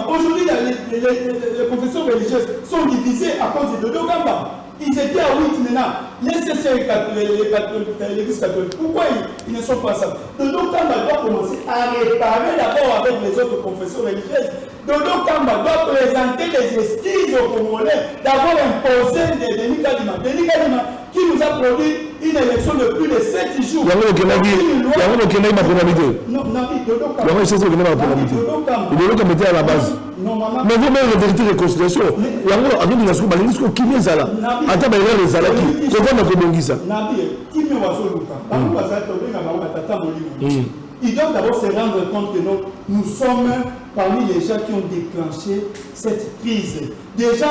Aujourd'hui, les confessions religieuses sont divisées à cause de Dodo Kamba. Ils étaient à 8 maintenant. L'Église catholique. Pourquoi ils ne sont pas ça? Dodo Kamba doit commencer à réparer d'abord avec les autres confessions religieuses. Dodo Kamba doit présenter des excuses aux Congolais d'avoir imposé Denis Kadima. Denis Kadima qui nous a produit une élection de plus de 7 jours. Il y a un Kenai ma probabilité. Non, Dodo Kamba. Il y a un probabilité. Dodo Kamba était à la base. Mais vous même la vérité de réconciliation. Il y a un avec une assurance balingisco qui n'est pas là. Attends, mais il y a les alaki. Comment on a connu ça? Qui me va sur le cas? Ils doivent d'abord se rendre compte que nous sommes parmi les gens qui ont déclenché cette crise. Déjà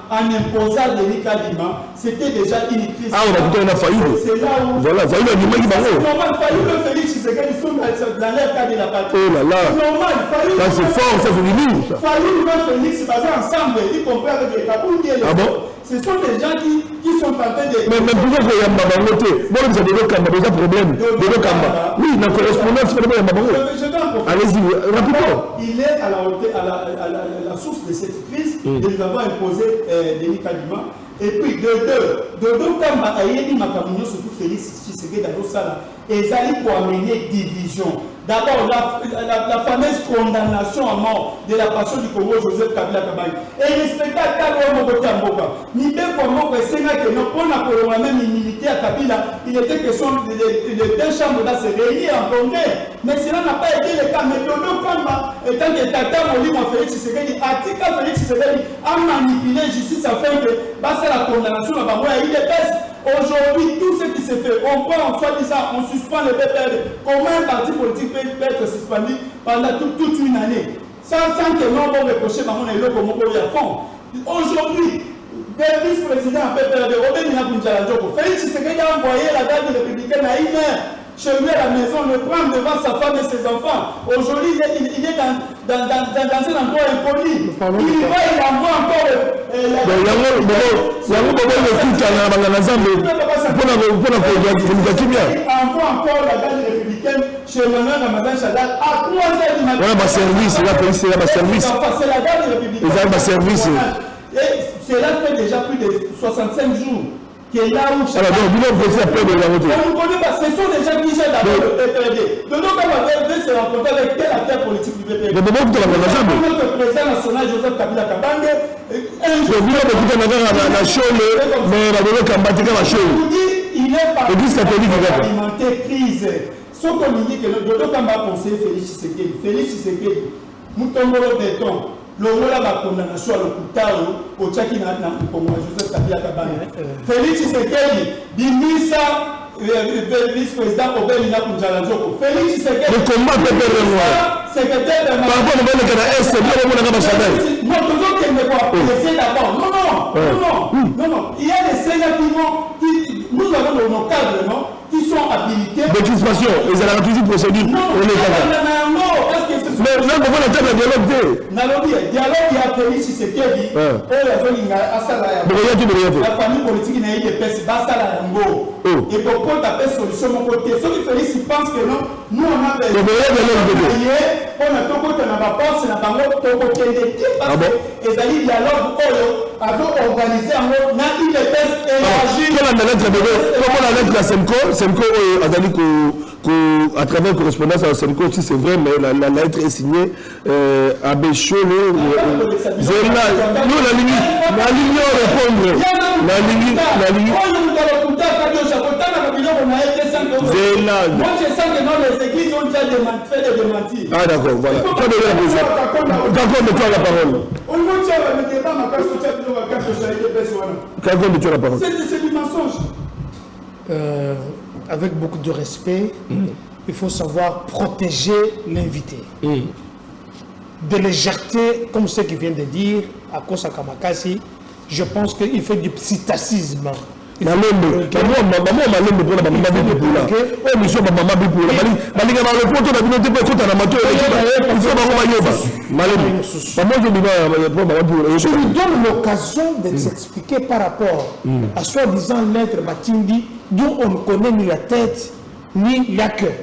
en imposant Denis Kadima, c'était déjà une crise. Ah, on a plutôt failli. C'est là où. Voilà, failli le numéro qui va. Normal, failli le Félix Tshisekedi, ils sont dans leur cas de la patrie. Oh là là. Normal, failli. Ça c'est fort, ça c'est limite. Failli le Félix, basé ensemble, y compris avec les Kaboul. Ah bon? Ce sont des gens qui sont en train de. Mais pourquoi il y a un Mabangote? Bon, vous avez Dodo Kamba, déjà problème. Dodo Kamba. Oui, la correspondance, il y a un Mabangote. Allez-y, rapidement. Il est à la source de cette crise de nous avoir imposé Denis Kadima. Et puis, Dodo Kamba a été ma surtout Félix Tshisekedi Dazosala, et ça pour amener division. D'abord, la fameuse condamnation à mort de la passion du Congo, Joseph Kabila Kabaye. Et le spectacle Mokote Amboka. Nibé Komoko et Sénat, pour la même militaire Kabila, il était question de deux chambres là se réunir en congrès. Mais cela n'a pas été le cas. Mais Dodo Kamba, étant que Tata Molima Félix Tshisekedi, Atika Félix Tshisekedi a manipulé justice afin que la condamnation à Bangoya, il est baisse. Aujourd'hui, tout ce qui se fait, on prend en soi-disant, on suspend le PPRD. Comment un parti politique peut être suspendu pendant toute une année sans que l'on va reprocher Maman et le Komoko à fond. Aujourd'hui, le vice-président PPRD, Robert Minakunjalandjoko, Félix Tshisekedi a envoyé la garde républicaine à 1 heure chez lui à la maison, le prendre devant sa femme et ses enfants. Aujourd'hui, il est dans un endroit impoli. Il envoie encore la garde républicaine chez Manuel Ramadan Chadal à 3 heures du matin. C'est la garde républicaine. Et cela fait déjà plus de 65 jours. Qui est là où. Alors, donc, vous avez après de la route. On ne connaît pas, ce sont des gens qui gèrent d'abord le PPRD. De nous, comme on veut se rencontrer avec quel acteur politique du PPRD. Mais vous notre président national, Joseph Kabila Kabange, un jour. Vous avez la chôle, mais la Dodo Kamba, c'est la chôle. Il est par alimenter crise. Ce qu'on dit que le Dodo Kamba a conseillé Félix Tshisekedi. Félix Tshisekedi, nous tombons le béton. Longola la condamnation à l'hôpital au Tchaki na Congo Joseph Kabila Kabange. Félix Tshisekedi bimisa vice-président Obelina Kunjalanjoko. Félix Tshisekedi. Le combat peut perdre moi. Secrétaire de par rapport au moment de c'est bien au moment de Chanel. Non, toujours qu'il ne voit essayer d'abord. Non. Il y a des Seigneurs qui nous avons nos cadres, non, qui sont habilités. De crispation, ils ont toujours procédure. Non, parce que c'est. Mais là, on va la table de dialogue. Dialogue, il y a Félix Tshisekedi. La famille politique n'a eu de pèse, basta la yango. Et pourquoi tu appelles solution mon côté? Ceux qui Félix pensent que non, nous on a des. On a tout côté, on n'a pas pensé, on n'a pas côté parce que les alliés dialogue, avaient organisé en mode, n'a eu de pèse élargie. Comment la lettre de Semco a dit à travers correspondance à Semco aussi, c'est vrai, mais la lettre est signée à Béchot. Nous, la ligne répondre. La ligne. Moi, je sens que non, les églises ont déjà fait des démentis. Ah, d'accord, voilà. D'accord, de toi la parole. D'accord, de toi la parole. C'est du mensonge. Avec beaucoup de respect, il faut savoir protéger l'invité. De légèreté, comme ce qu'il vient de dire, à Kosa Kamakasi, je pense qu'il fait du psittacisme. Malembe, maman malembe pour la maman bipula. Oh monsieur maman bipula. Balinga ba le poto na binote pe kota na mato il faut ba ko yoba. Malembe. Maman je dis ba maman bipula. Je lui donne l'occasion de s'expliquer par rapport à soi-disant lettre Batindi dont on ne connaît ni la tête ni la queue.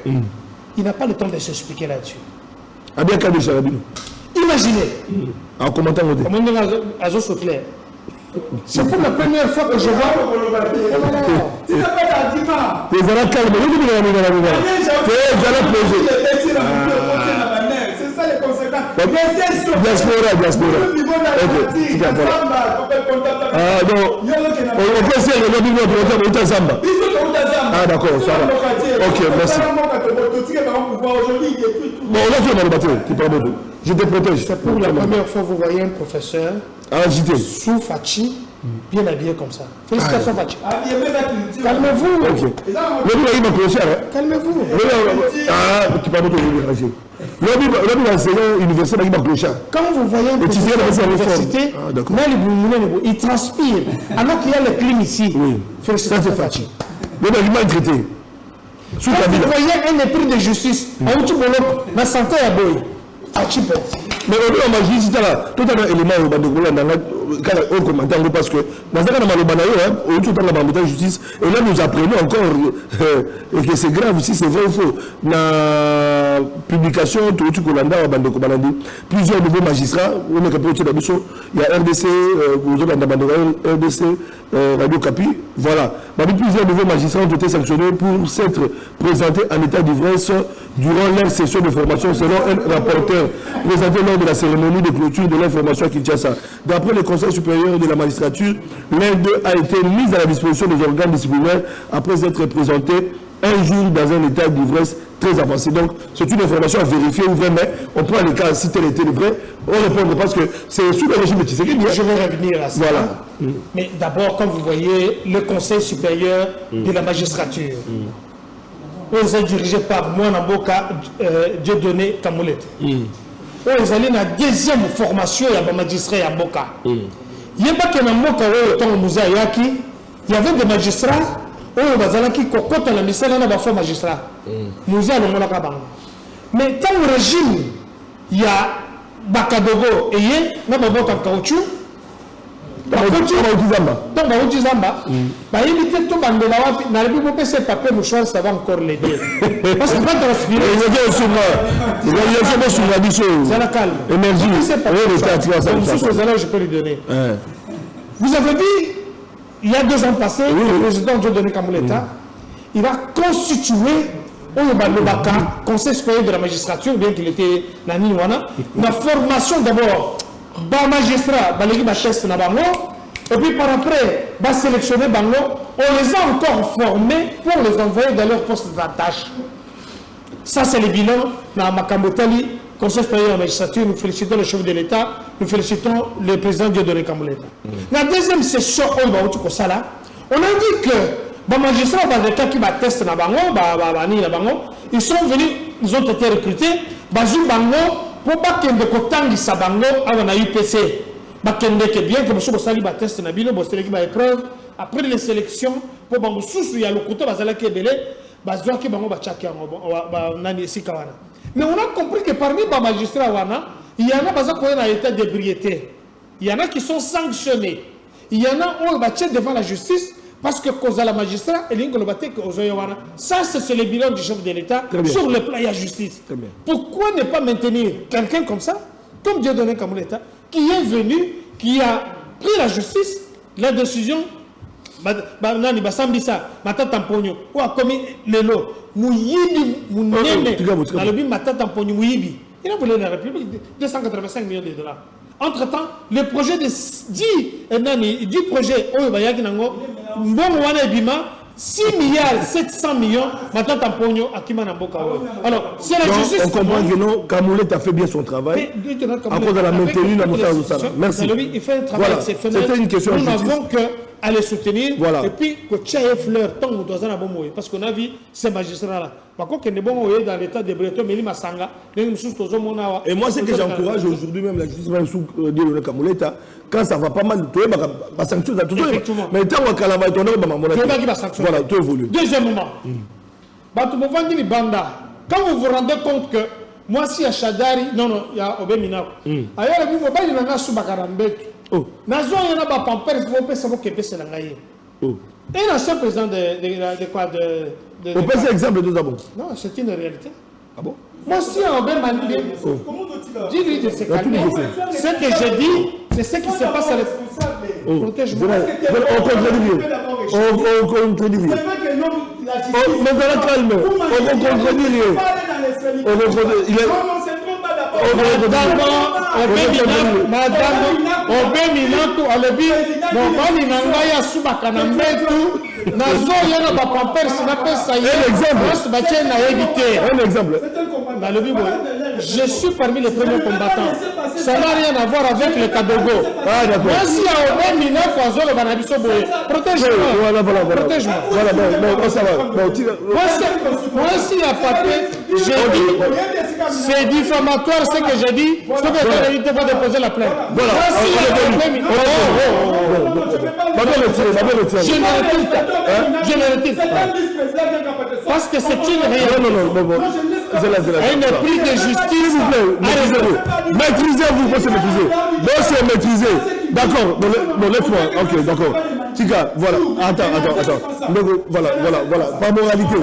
Il n'a pas le temps de s'expliquer là-dessus. Ah bien calme ça Rabino. Imaginez. En commentant au dé. Comment on a Azo Sotler. C'est pour la première fois que je vois. Tu n'as pas d'argument. Tu es calme. C'est ça les conséquences. Diaspora. Ah non. On peut essayer de nous dire Zamba. Ah d'accord, ça va. Ok, merci. Bon, on a fait le bateau, qui parle de. Je te protège. C'est pour la première fois que vous voyez un professeur sous Fachi, bien habillé comme ça. Félicitations Fachi. Calmez-vous. Calmez-vous. Ah, tu parles de ton l'homme enseignant universitaire qui m'a clochard. Quand vous voyez un professeur à l'université, il transpire, alors qu'il y a le clim ici. Félicitations c'est Fachi. Le document est traité. Quand vous voyez un épris de justice, on dit que la santé est bonne. Mais au lieu de magistrat là, tout un élément au bandegolo on commentait parce que dans un cas de la justice et là nous apprenons encore que c'est grave si c'est vrai ou faux. La publication tout ce qu'on a dans bandegolo plusieurs nouveaux magistrats, on est capable de il y a RDC, vous avez RDC, Radio Capi, voilà. Plusieurs nouveaux magistrats ont été sanctionnés pour s'être présentés en état d'ivresse durant leur session de formation selon un rapporteur présenté lors de la cérémonie de clôture de l'information à Kinshasa. D'après le Conseil supérieur de la magistrature, l'un d'eux a été mis à la disposition des organes disciplinaires après être présenté un jour dans un état d'ivresse très avancé. Donc, c'est une information à vérifier ou vrai, mais on prend les cas, si tel était le vrai, on répond parce que c'est sous le régime de Tshisekedi. Je vais revenir à ça. Voilà. Mais d'abord, comme vous voyez, le Conseil supérieur de la magistrature, ils sont dirigés par Mwanamboka Dieudonné Kamolete. Ils allaient dans la deuxième formation, il y a des magistrats à Mboka. Il y a pas que dans Mboka, il y avait des magistrats. Quand la mission a des magistrats, nous allons mais dans le régime, il y a Bakadogo et il y a Mabota Kaouchou. Donc, il Zamba. Il était tout bandé là-bas. Dans le bureau, c'est papier mouchoir, ça va encore l'aider. Parce que pas transpirer. Il y a sur la biche. C'est la calme. Énergie. Je peux lui donner. Vous avez dit, il y a 2 ans passés, le président Dieudonné Kamoleta, il a constitué le Conseil supérieur de la magistrature, bien qu'il était dans Niwana, la formation d'abord. Magistrat, et puis par après, sélectionner Bango, on les a encore formés pour les envoyer dans leur poste d'attache. Ça, c'est le bilan dans Makambotali, Conseil supérieur de la magistrature. Nous félicitons le chef de l'État, nous félicitons le président Dieudonné Kamoleta. La deuxième session, on a dit que Les magistrats qui testent na bango, ils sont venus, ils ont été recrutés, bazou bango pour pas qu'il y ait des bango avant UPC. Bakende que bien que monsieur Bossali ba test na bino Bossali qui ba épreuve après les sélections pour bango susu ya lokoto bazala ke belé bazwa ki bango ba tchaki ba nani sikawana. Mais on a compris que parmi les magistrats wana, il y en a bazا ko na état d'ébriété. Il y en a qui sont sanctionnés. Il y en a on va devant la justice parce que cause à la magistrat et l'ingolobate que ozoyowana. Ça c'est le bilan du chef de l'État sur le plan de la justice. Pourquoi ne pas maintenir quelqu'un comme ça, comme Dieu donné comme l'État, qui est venu, qui a pris la justice, la décision, Nani Basambisa, Matata Mpogno, ou a commis le lot, Mouyibi, Mounene, dans le but Matata Mpogno, Mouyibi. Il a volé la République 285 millions de dollars. Entre-temps, le projet de 10 projets, Mbongo 6 milliards 700 millions, Matata Mpogno, Akima Namboka. Alors, c'est la justice. On comprend que non, Kamoulet a fait bien son travail. À cause de la maintenue de la merci. Il fait un travail exceptionnel. C'était une question. Nous n'avons qu'à les soutenir. Voilà. Et puis, que Tchaïe Fleur, tant que nous avons un bon moyen. Parce qu'on a vu ces magistrats-là. Par contre, il y a des bons moyens dans l'état de Breton, mais il m'a sanga. Et moi, c'est que j'encourage aujourd'hui même la justice, même sous le Kamouleta, quand ça va pas mal, tu vas sanctionner. Mais tant qu'on a la voilà, tout évolue. Deuxièmement, quand vous vous rendez compte que moi, si à Chadari, non, il y a Obemina. Ailleurs, il y a un Soubakarambet. Nazo, il y a un pampers, il faut savoir que c'est la gaille. Et l'ancien président de quoi de on peut faire exemple de d'abord. Non, c'est une réalité. Ah bon? Moi, si on veut manipuler, dis-lui de se calmer. Ce que je dis, c'est ce qui se passe à l'époque. Protège-moi. On contredit. On maintenant calme. On contredit. Madame Obeminatu alebi mobali na ngai asubaka na mbetu nazo yana ba pampers na pesa ye exemple batie na éviter un exemple dans le bibo je suis parmi les premiers combattants ça n'a rien à voir avec le Kadogo moi si à Obeminatu azolo banabiso boye protège-moi protège-moi voilà bon ça va moi si à papier j'ai dit c'est diffamatoire ce que j'ai dit ce que j'ai dit devant déposer la plainte voilà je ne retire pas. Parce que c'est une réalité. Non. Un prix de justice. S'il vous plaît, maîtrisez-vous, faut se maîtriser. Faut se maîtriser. D'accord, bon, laisse-moi. Ok, d'accord. Tika, voilà. Attends. Donc, voilà. Par moralité.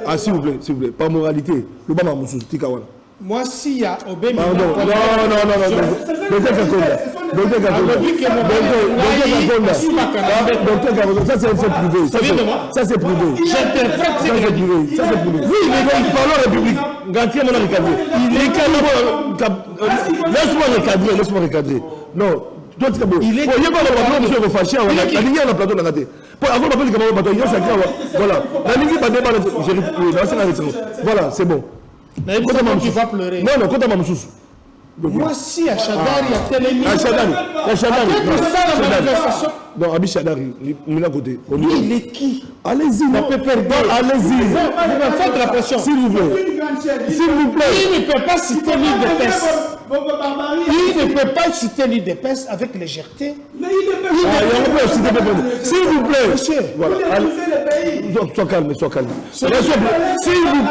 Ah, s'il vous plaît. Par moralité. Le bas Moussou, Tika, voilà. Moi, s'il y a Obémi. Non. Ça c'est un fait privé. Ça c'est privé. J'interprète ça c'est privé. Oui, mais parlons République. Gantier mon recadré. Laisse-moi recadrer. Non. Il est pas le monsieur refâché. On a ligne à la plateau dans la tête. Avant de parler de bateau, il y a ça. Voilà. La ligne pas débat. Voilà, c'est bon. Tu vas pleurer. Non, quand on sous. Moi, si à Chadari, il y a Télémi. À Chadari. Non, Abi Chadari, il est à côté. Il est qui? Allez-y, non. Allez-y. Vous me faites la pression. S'il vous plaît. Il ne peut pas citer l'île de Pest. Il ne peut pas citer l'île de Pest avec légèreté. S'il vous plaît. Voilà. Sois calme. S'il vous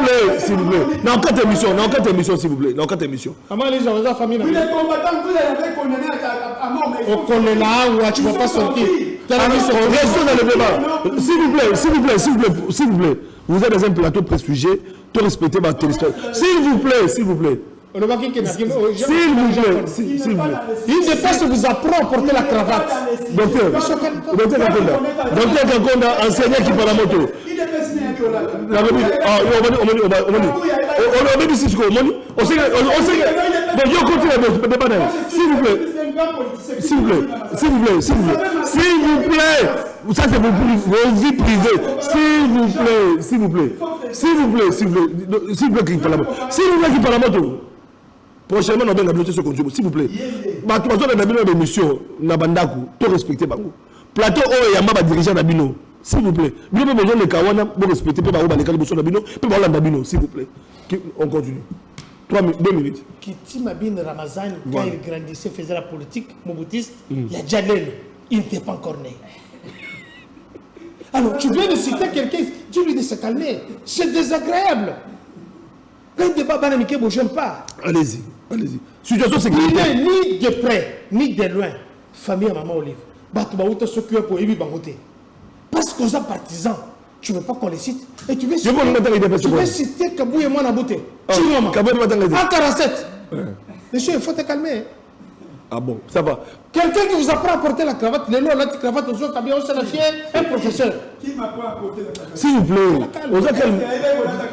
plaît. Dans 4 émissions, s'il vous plaît. Dans 4 émissions. Comment les gens, la famille, les combattants, vous avez condamné à mort. On connaît là où tu ne vas pas sortir. Restons dans le débat. S'il vous plaît. Vous êtes dans un plateau prestigieux. Tout respecter ma téléspectateur. S'il vous plaît. Une défense vous apprend à porter la cravate. Docteur Kankonda, enseignant qui parle la moto. S'il vous plaît. Ça c'est vos vies privées. S'il vous plaît qui parle la moto. Prochainement, on va bloquer ce contrôle, s'il vous plaît. Ma émission, tout respecter. Plateau, il y a un dirigeant d'Abino. S'il vous plaît. Vous avez besoin de Kawana pour respecter s'il vous plaît. On continue. 2 minutes. Kiti Mabine Ramazani, quand il grandissait, faisait la politique moboutiste, il y a Djalel, il n'était pas encore né. Alors, tu viens de citer quelqu'un, dis-lui de se calmer. C'est désagréable. Un débat banamique, je n'aime pas. Allez-y, allez-y. Situation Il sécuritaire. n'est ni de près, ni de loin. Famille à Maman Olive. Batoubaouta s'occupe pour Ebi Bangote. Parce qu'aux partisans, tu ne veux pas qu'on les cite. Et tu veux citer Kabou et moi Nabouté. En 47. Monsieur, il faut te calmer. Ah bon, ça va. Quelqu'un qui vous apprend à porter la cravate, les lois, la cravate, aux autres, un professeur. Qui m'apprend à porter la cravate? S'il vous plaît,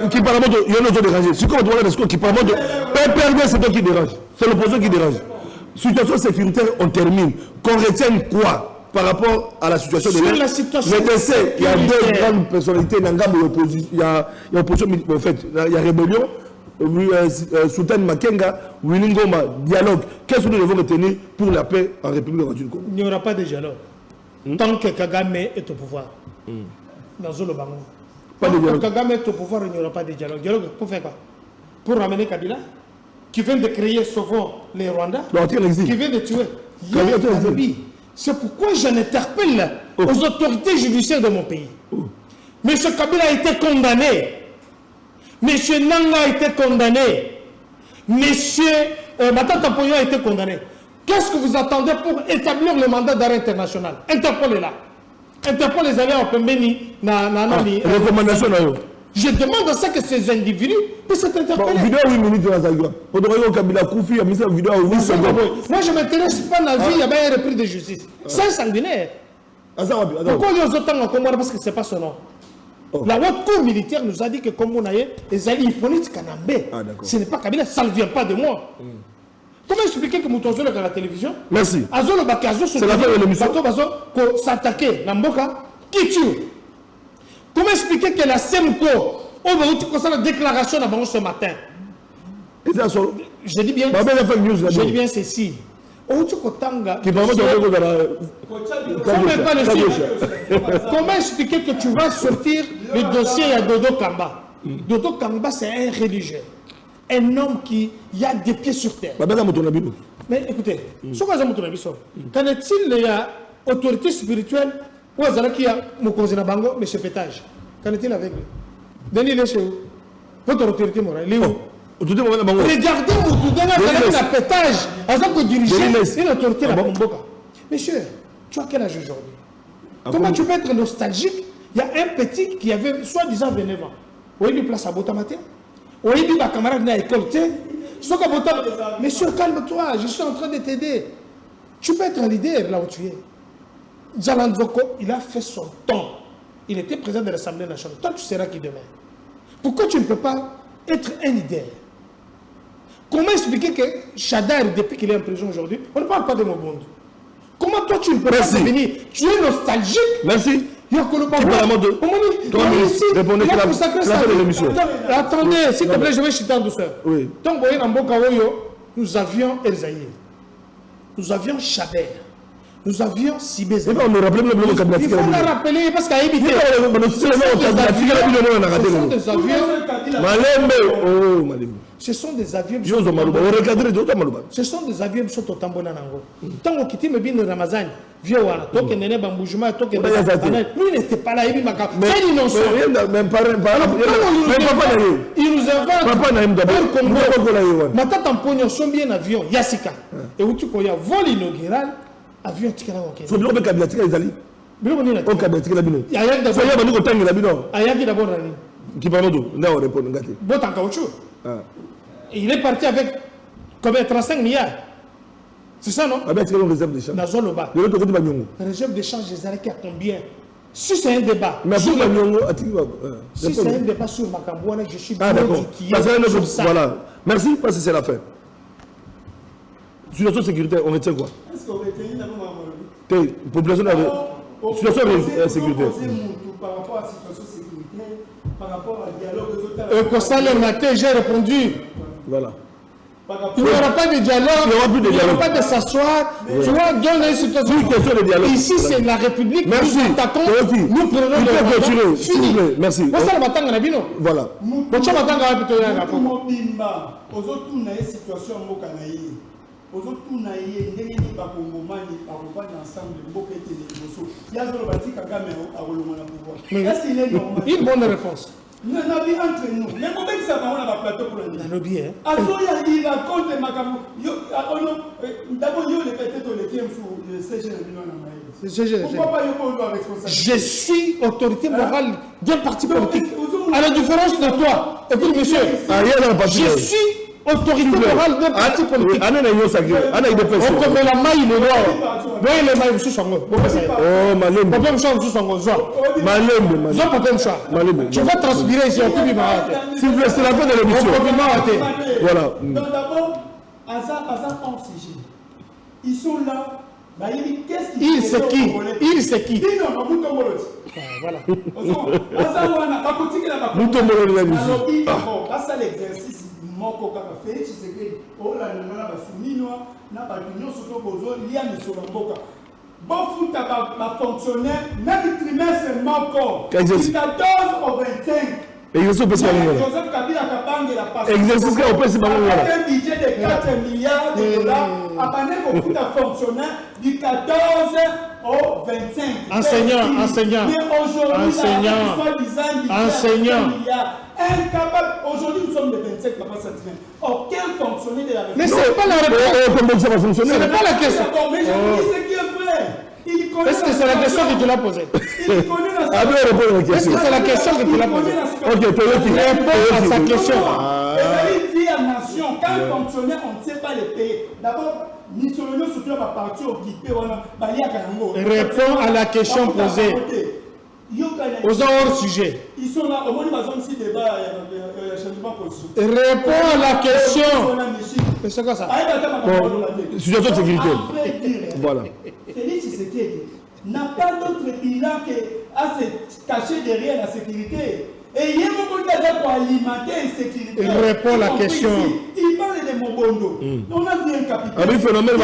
qui parle de. Il y a un autre dérangé. Si comme on qui parle de. PPRD, c'est toi qui dérange. C'est l'opposition qui dérange. Situation sécuritaire, on termine. Qu'on retienne quoi par rapport à la situation de la situation sécuritaire. Il y a 2 grandes personnalités. Il y a opposition, en fait, il y a rébellion. Sultan Makenga, Willy Ngoma, dialogue. Qu'est-ce que nous devons retenir pour la paix en République du Congo? Il n'y aura pas de dialogue. Tant que Kagame est au pouvoir. Dans le Bango. Tant que Kagame est au pouvoir, il n'y aura pas de dialogue. Dialogue pour faire quoi? Pour ramener Kabila, qui vient de créer souvent les Rwandais, qui vient de tuer. C'est pourquoi j'en interpelle aux autorités judiciaires de mon pays. Monsieur Kabila a été condamné. Monsieur Nanga a été condamné. Monsieur Matata Poyo a été condamné. Qu'est-ce que vous attendez pour établir le mandat d'arrêt international? Interpol est là. Interpol les allés en Pembeni. Recommandation. Je demande à ça que ces individus puissent être interpellés. Vidéo 8 minutes dans la vidéo. Moi, je ne m'intéresse pas à la vie, il y a un repris de justice. C'est un sanguinaire. Pourquoi les autres en Comore? Parce que ce n'est pas son nom. La haute cour militaire nous a dit que comme on a les alliés hyponites Kanambé, ce n'est pas Kabila, ça ne vient pas de moi. Comment expliquer que Moutonzo est à la télévision? Merci. C'est la fin de l'émission. Pour s'attaquer, Namboka, qui tue? Comment expliquer que la SEMCO, on va utiliser la déclaration d'abord ce matin? Je dis bien, je dis bien ceci. Comment expliquer que tu vas sortir le dossier à Dodo Kamba? Dodo Kamba, c'est un religieux. Un homme qui y a des pieds sur terre. Mais écoutez, qu'en est-il de l'autorité spirituelle ou qui a Moukonsina Bango, M. Pétage? Qu'en est-il avec lui? Denis, chez vous. Votre autorité morale, il est où? Regardez la pétage en tant que dirigeant une autorité à Bomboka. Monsieur, tu as quel âge aujourd'hui? Comment tu peux être nostalgique? Il y a un petit qui avait soi-disant 29 ans. Oui, il place à Botamate. Oui, il dit ma camarade n'a école. Monsieur, calme-toi, je suis en train de t'aider. Tu peux être un leader là où tu es. Djalandroko, il a fait son temps. Il était président de l'Assemblée nationale. Toi, tu seras qui demain? Pourquoi tu ne peux pas être un leader? Comment expliquer que Chadar, depuis qu'il est en prison aujourd'hui, on ne parle pas de Mobondo? Comment toi tu ne peux pas venir? Tu es nostalgique? Merci. Répondez à la fin de l'émission. Attendez, s'il te plaît, je vais chuter en douceur. Oui. Donc, nous avions Elzaïr, nous avions Chader, nous avions Sibé. Il faut le rappeler parce qu'à éviter. Ce sont des avions. Ce sont des avions qui sont au Tambonanango. Tant qu'on quitte me bien Ramazan, vieux voilà, toi qui n'es pas bougement, toi qui n'es pas là, lui n'était pas là, il m'a dit. C'est innocent. Il nous invente. Ma tante en pognon sont bien avions, Yassika. Et où tu connais vol inaugural, avion Tikana. Faut bien que Kabiatika les alliés. Bien on est là. Kabiatika la bino. Ayaki d'abord. Ayaki d'abord. Qui parle d'où? Là on répond. Botan caoutchouc. Il est parti avec combien? 35 milliards. C'est ça, non? Avec une réserve d'échange. Dans Zoloba. De l'autre côté, Bagnon. Réserve d'échange, je dirais qu'il y a combien? Si c'est un débat. Mais pour Bagnon, si c'est un débat sur Makambouane, je suis d'accord. Voilà. Merci, parce que c'est la fin. Situation sécuritaire, on retient quoi? Est-ce qu'on retient population situation sécuritaire. Par rapport à la situation sécuritaire, par rapport au dialogue. Constat le matin, j'ai répondu. Voilà. Il n'y aura pas de dialogue, il n'y aura pas de s'asseoir. Tu vois, dans les situations. Ici, c'est la République. Merci. Nous attaquons, nous prenons le continuer, s'il vous plaît. Merci. Voilà. Une bonne réponse. Nous avons entre nous. Mais comment ça va on a plateau pour le dire? Il raconte d'abord il est peut-être le qui est sous le CG. Pourquoi pas il responsabilité? Je suis autorité morale d'un parti politique. À la différence de toi, écoute monsieur, je suis autorité morale d'un parti politique. On commet la maille le droit. Voyez les mailles sous son nom. Oh, malem. Problème sous son nom. Tu vas transpirer ici au public. S'il vous plaît, c'est la fin de l'émission. Voilà. Donc d'abord, à ça ils sont là. Qu'est-ce qu'ils c'est qui? Il c'est qui? Voilà. L'exercice moko kaka Félix Tshisekedi olandana na basuminoa na bato nyonso to bozolia misolo mboka bofuta bafonctionnaire na trimestre moko 14 au 25. Exercice au Joseph Kabila Kabangela passe. Exercice au PSC Bangola. Un budget de 4 milliards de dollars abandonné au foot fonctionnaire du 14 au 25. Enseignant. Mais aujourd'hui, enseignant. Incapable. Aujourd'hui, nous sommes le 27 capacités. Aucun fonctionnaire de la République. Mais c'est pas la réponse. Comment ça va fonctionner? Ce n'est pas la question. Mais je dis ce qui est vrai. Est-ce que c'est la question que tu l'as posée? Est-ce que c'est la question que tu l'as posée? Ok, tu réponds à sa question. Il dit à nation, quand un fonctionnaire, on ne sait pas les payer. D'abord, Nissolino surtout va partir occupé. Réponds à la question posée. Aux hors sujet. Ils sont là, au moins ils ont aussi débat, il y a changement position. Réponds à la question. Mais c'est quoi ça? Situation de sécurité. Voilà. Félix Tshisekedi n'a pas d'autre bilan qu'à se cacher derrière la sécurité. Et il y a beaucoup de gens pour alimenter l'insécurité. Réponds à la question. Il parle de Mobondo. On a dit un capitaine. Ah oui, phénomène.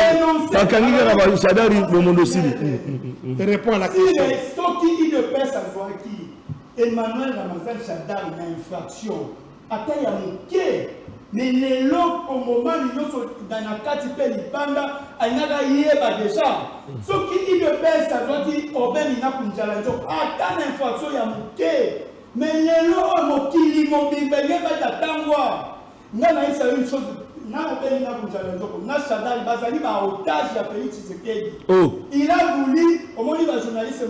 Réponds à la question. Si il ne peut savoir qui Emmanuel Ramazan Chadar a une infraction. Attends, il y a mon quai. Mais les lots au moment où ils sont dans la catipelle, ils pendent, ils n'ont déjà. Ce qui ne peut savoir qui Obem n'a pas de attends l'infraction, il y a mon quai. Mais les lots, qui l'immobilier, il n'y a pas d'attendre. Nous avons une chose. Il a voulu, au moins il va journaliste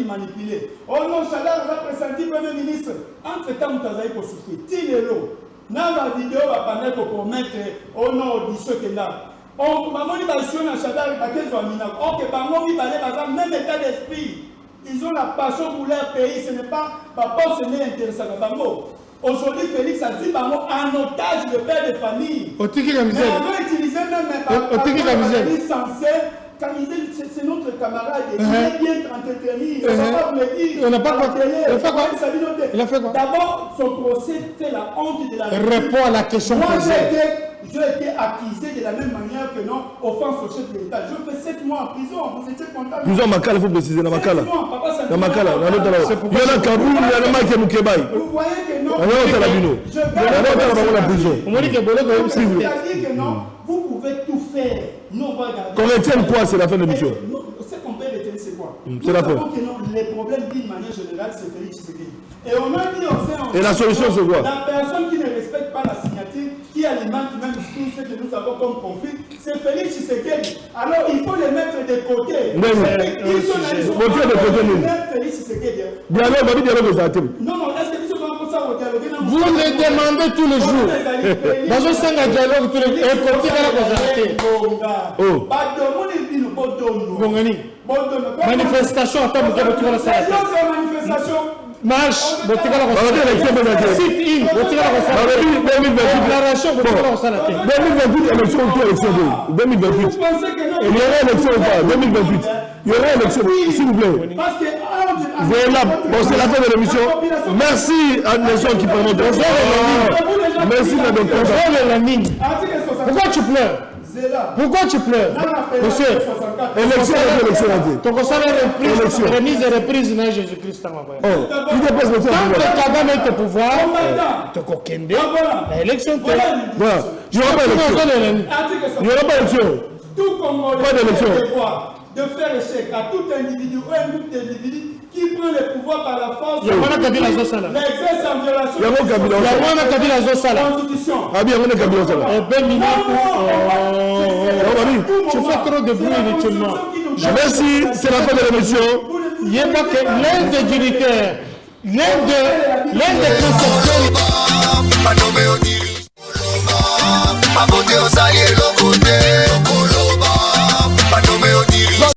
manipulé. Oh non, Chadar va présenter le Premier ministre. Entre-temps, vous avez pour souffrir. Tilelo. Dans la vidéo, va permettre pour mettre au nom audition que là. On va sur la Chadar, même état d'esprit. Ils ont la passion pour leur pays. Ce n'est pas ce n'est intéressant. Aujourd'hui, Félix a dit en otage le père de famille. Mais on va utiliser même censé. C'est notre camarade. Il est bien entretenu. On ne va pas vous le dire. On n'a pas Il a fait quoi? D'abord, son procès fait la honte de la République. Réponds à la question posée. J'ai été accusé de la même manière que non, offense au chef de l'État. Je fais 7 mois en prison, vous étiez content. Prison Makala, il faut préciser, dans Makala. Dans Makala, il y en a Kaboul, il y en a Mike Moukebaï. Vous voyez que non. Je garde la prison. C'est-à-dire que non, vous pouvez tout faire. Non, qu'on retienne quoi, c'est la fin de l'émission. Ce qu'on peut retenir, c'est quoi? C'est la fin. Les problèmes d'une manière générale, c'est Félix Tshisekedi. Et on a dit aussi. Et la solution, c'est quoi? La personne qui ne respecte pas la signature, qui alimente même tout ce que nous avons comme conflit, c'est Félix Tshisekedi. Alors il faut les mettre de côté. Félix Tshisekedi. Non, est-ce que nous sommes comme ça au dialogue? Vous le demandez tous les jours. Dans un sein de dialogue, tous les jours. Et continuez à vous arrêter. Manifestation à temps de manifestation. marche, botikala élection kosala. Sit-in, botikala kosala. 2028. Déclaration, botikala kosala. 2028, élection ou élection 2028. Il y aura élection ou pas 2028. Il y aura élection, s'il vous plaît. Voilà, bon, c'est la fin de l'émission. Merci à Nelson qui permet de... Merci, la docteur. Pourquoi tu pleures? Pourquoi tu pleures? Monsieur, élection. ton conseil est remise et reprise dans Jésus-Christ. Il dépose le temps. Tant que Kagame est au pouvoir, tu as l'élection. Voilà, il n'y aura pas d'élection. Il n'y aura pas d'élection. Tout Congolais pas d'élection. De faire échec à tout individu ou un groupe d'individus qui prend le pouvoir par la force. L'exerce en violation de la Constitution. Ah bien, on est Kabila Sala. Tu fais trop de bruit inutilement. Merci, c'est la fin de l'émission. Il n'y a pas que l'un des dignitaires, l'un des concepteurs.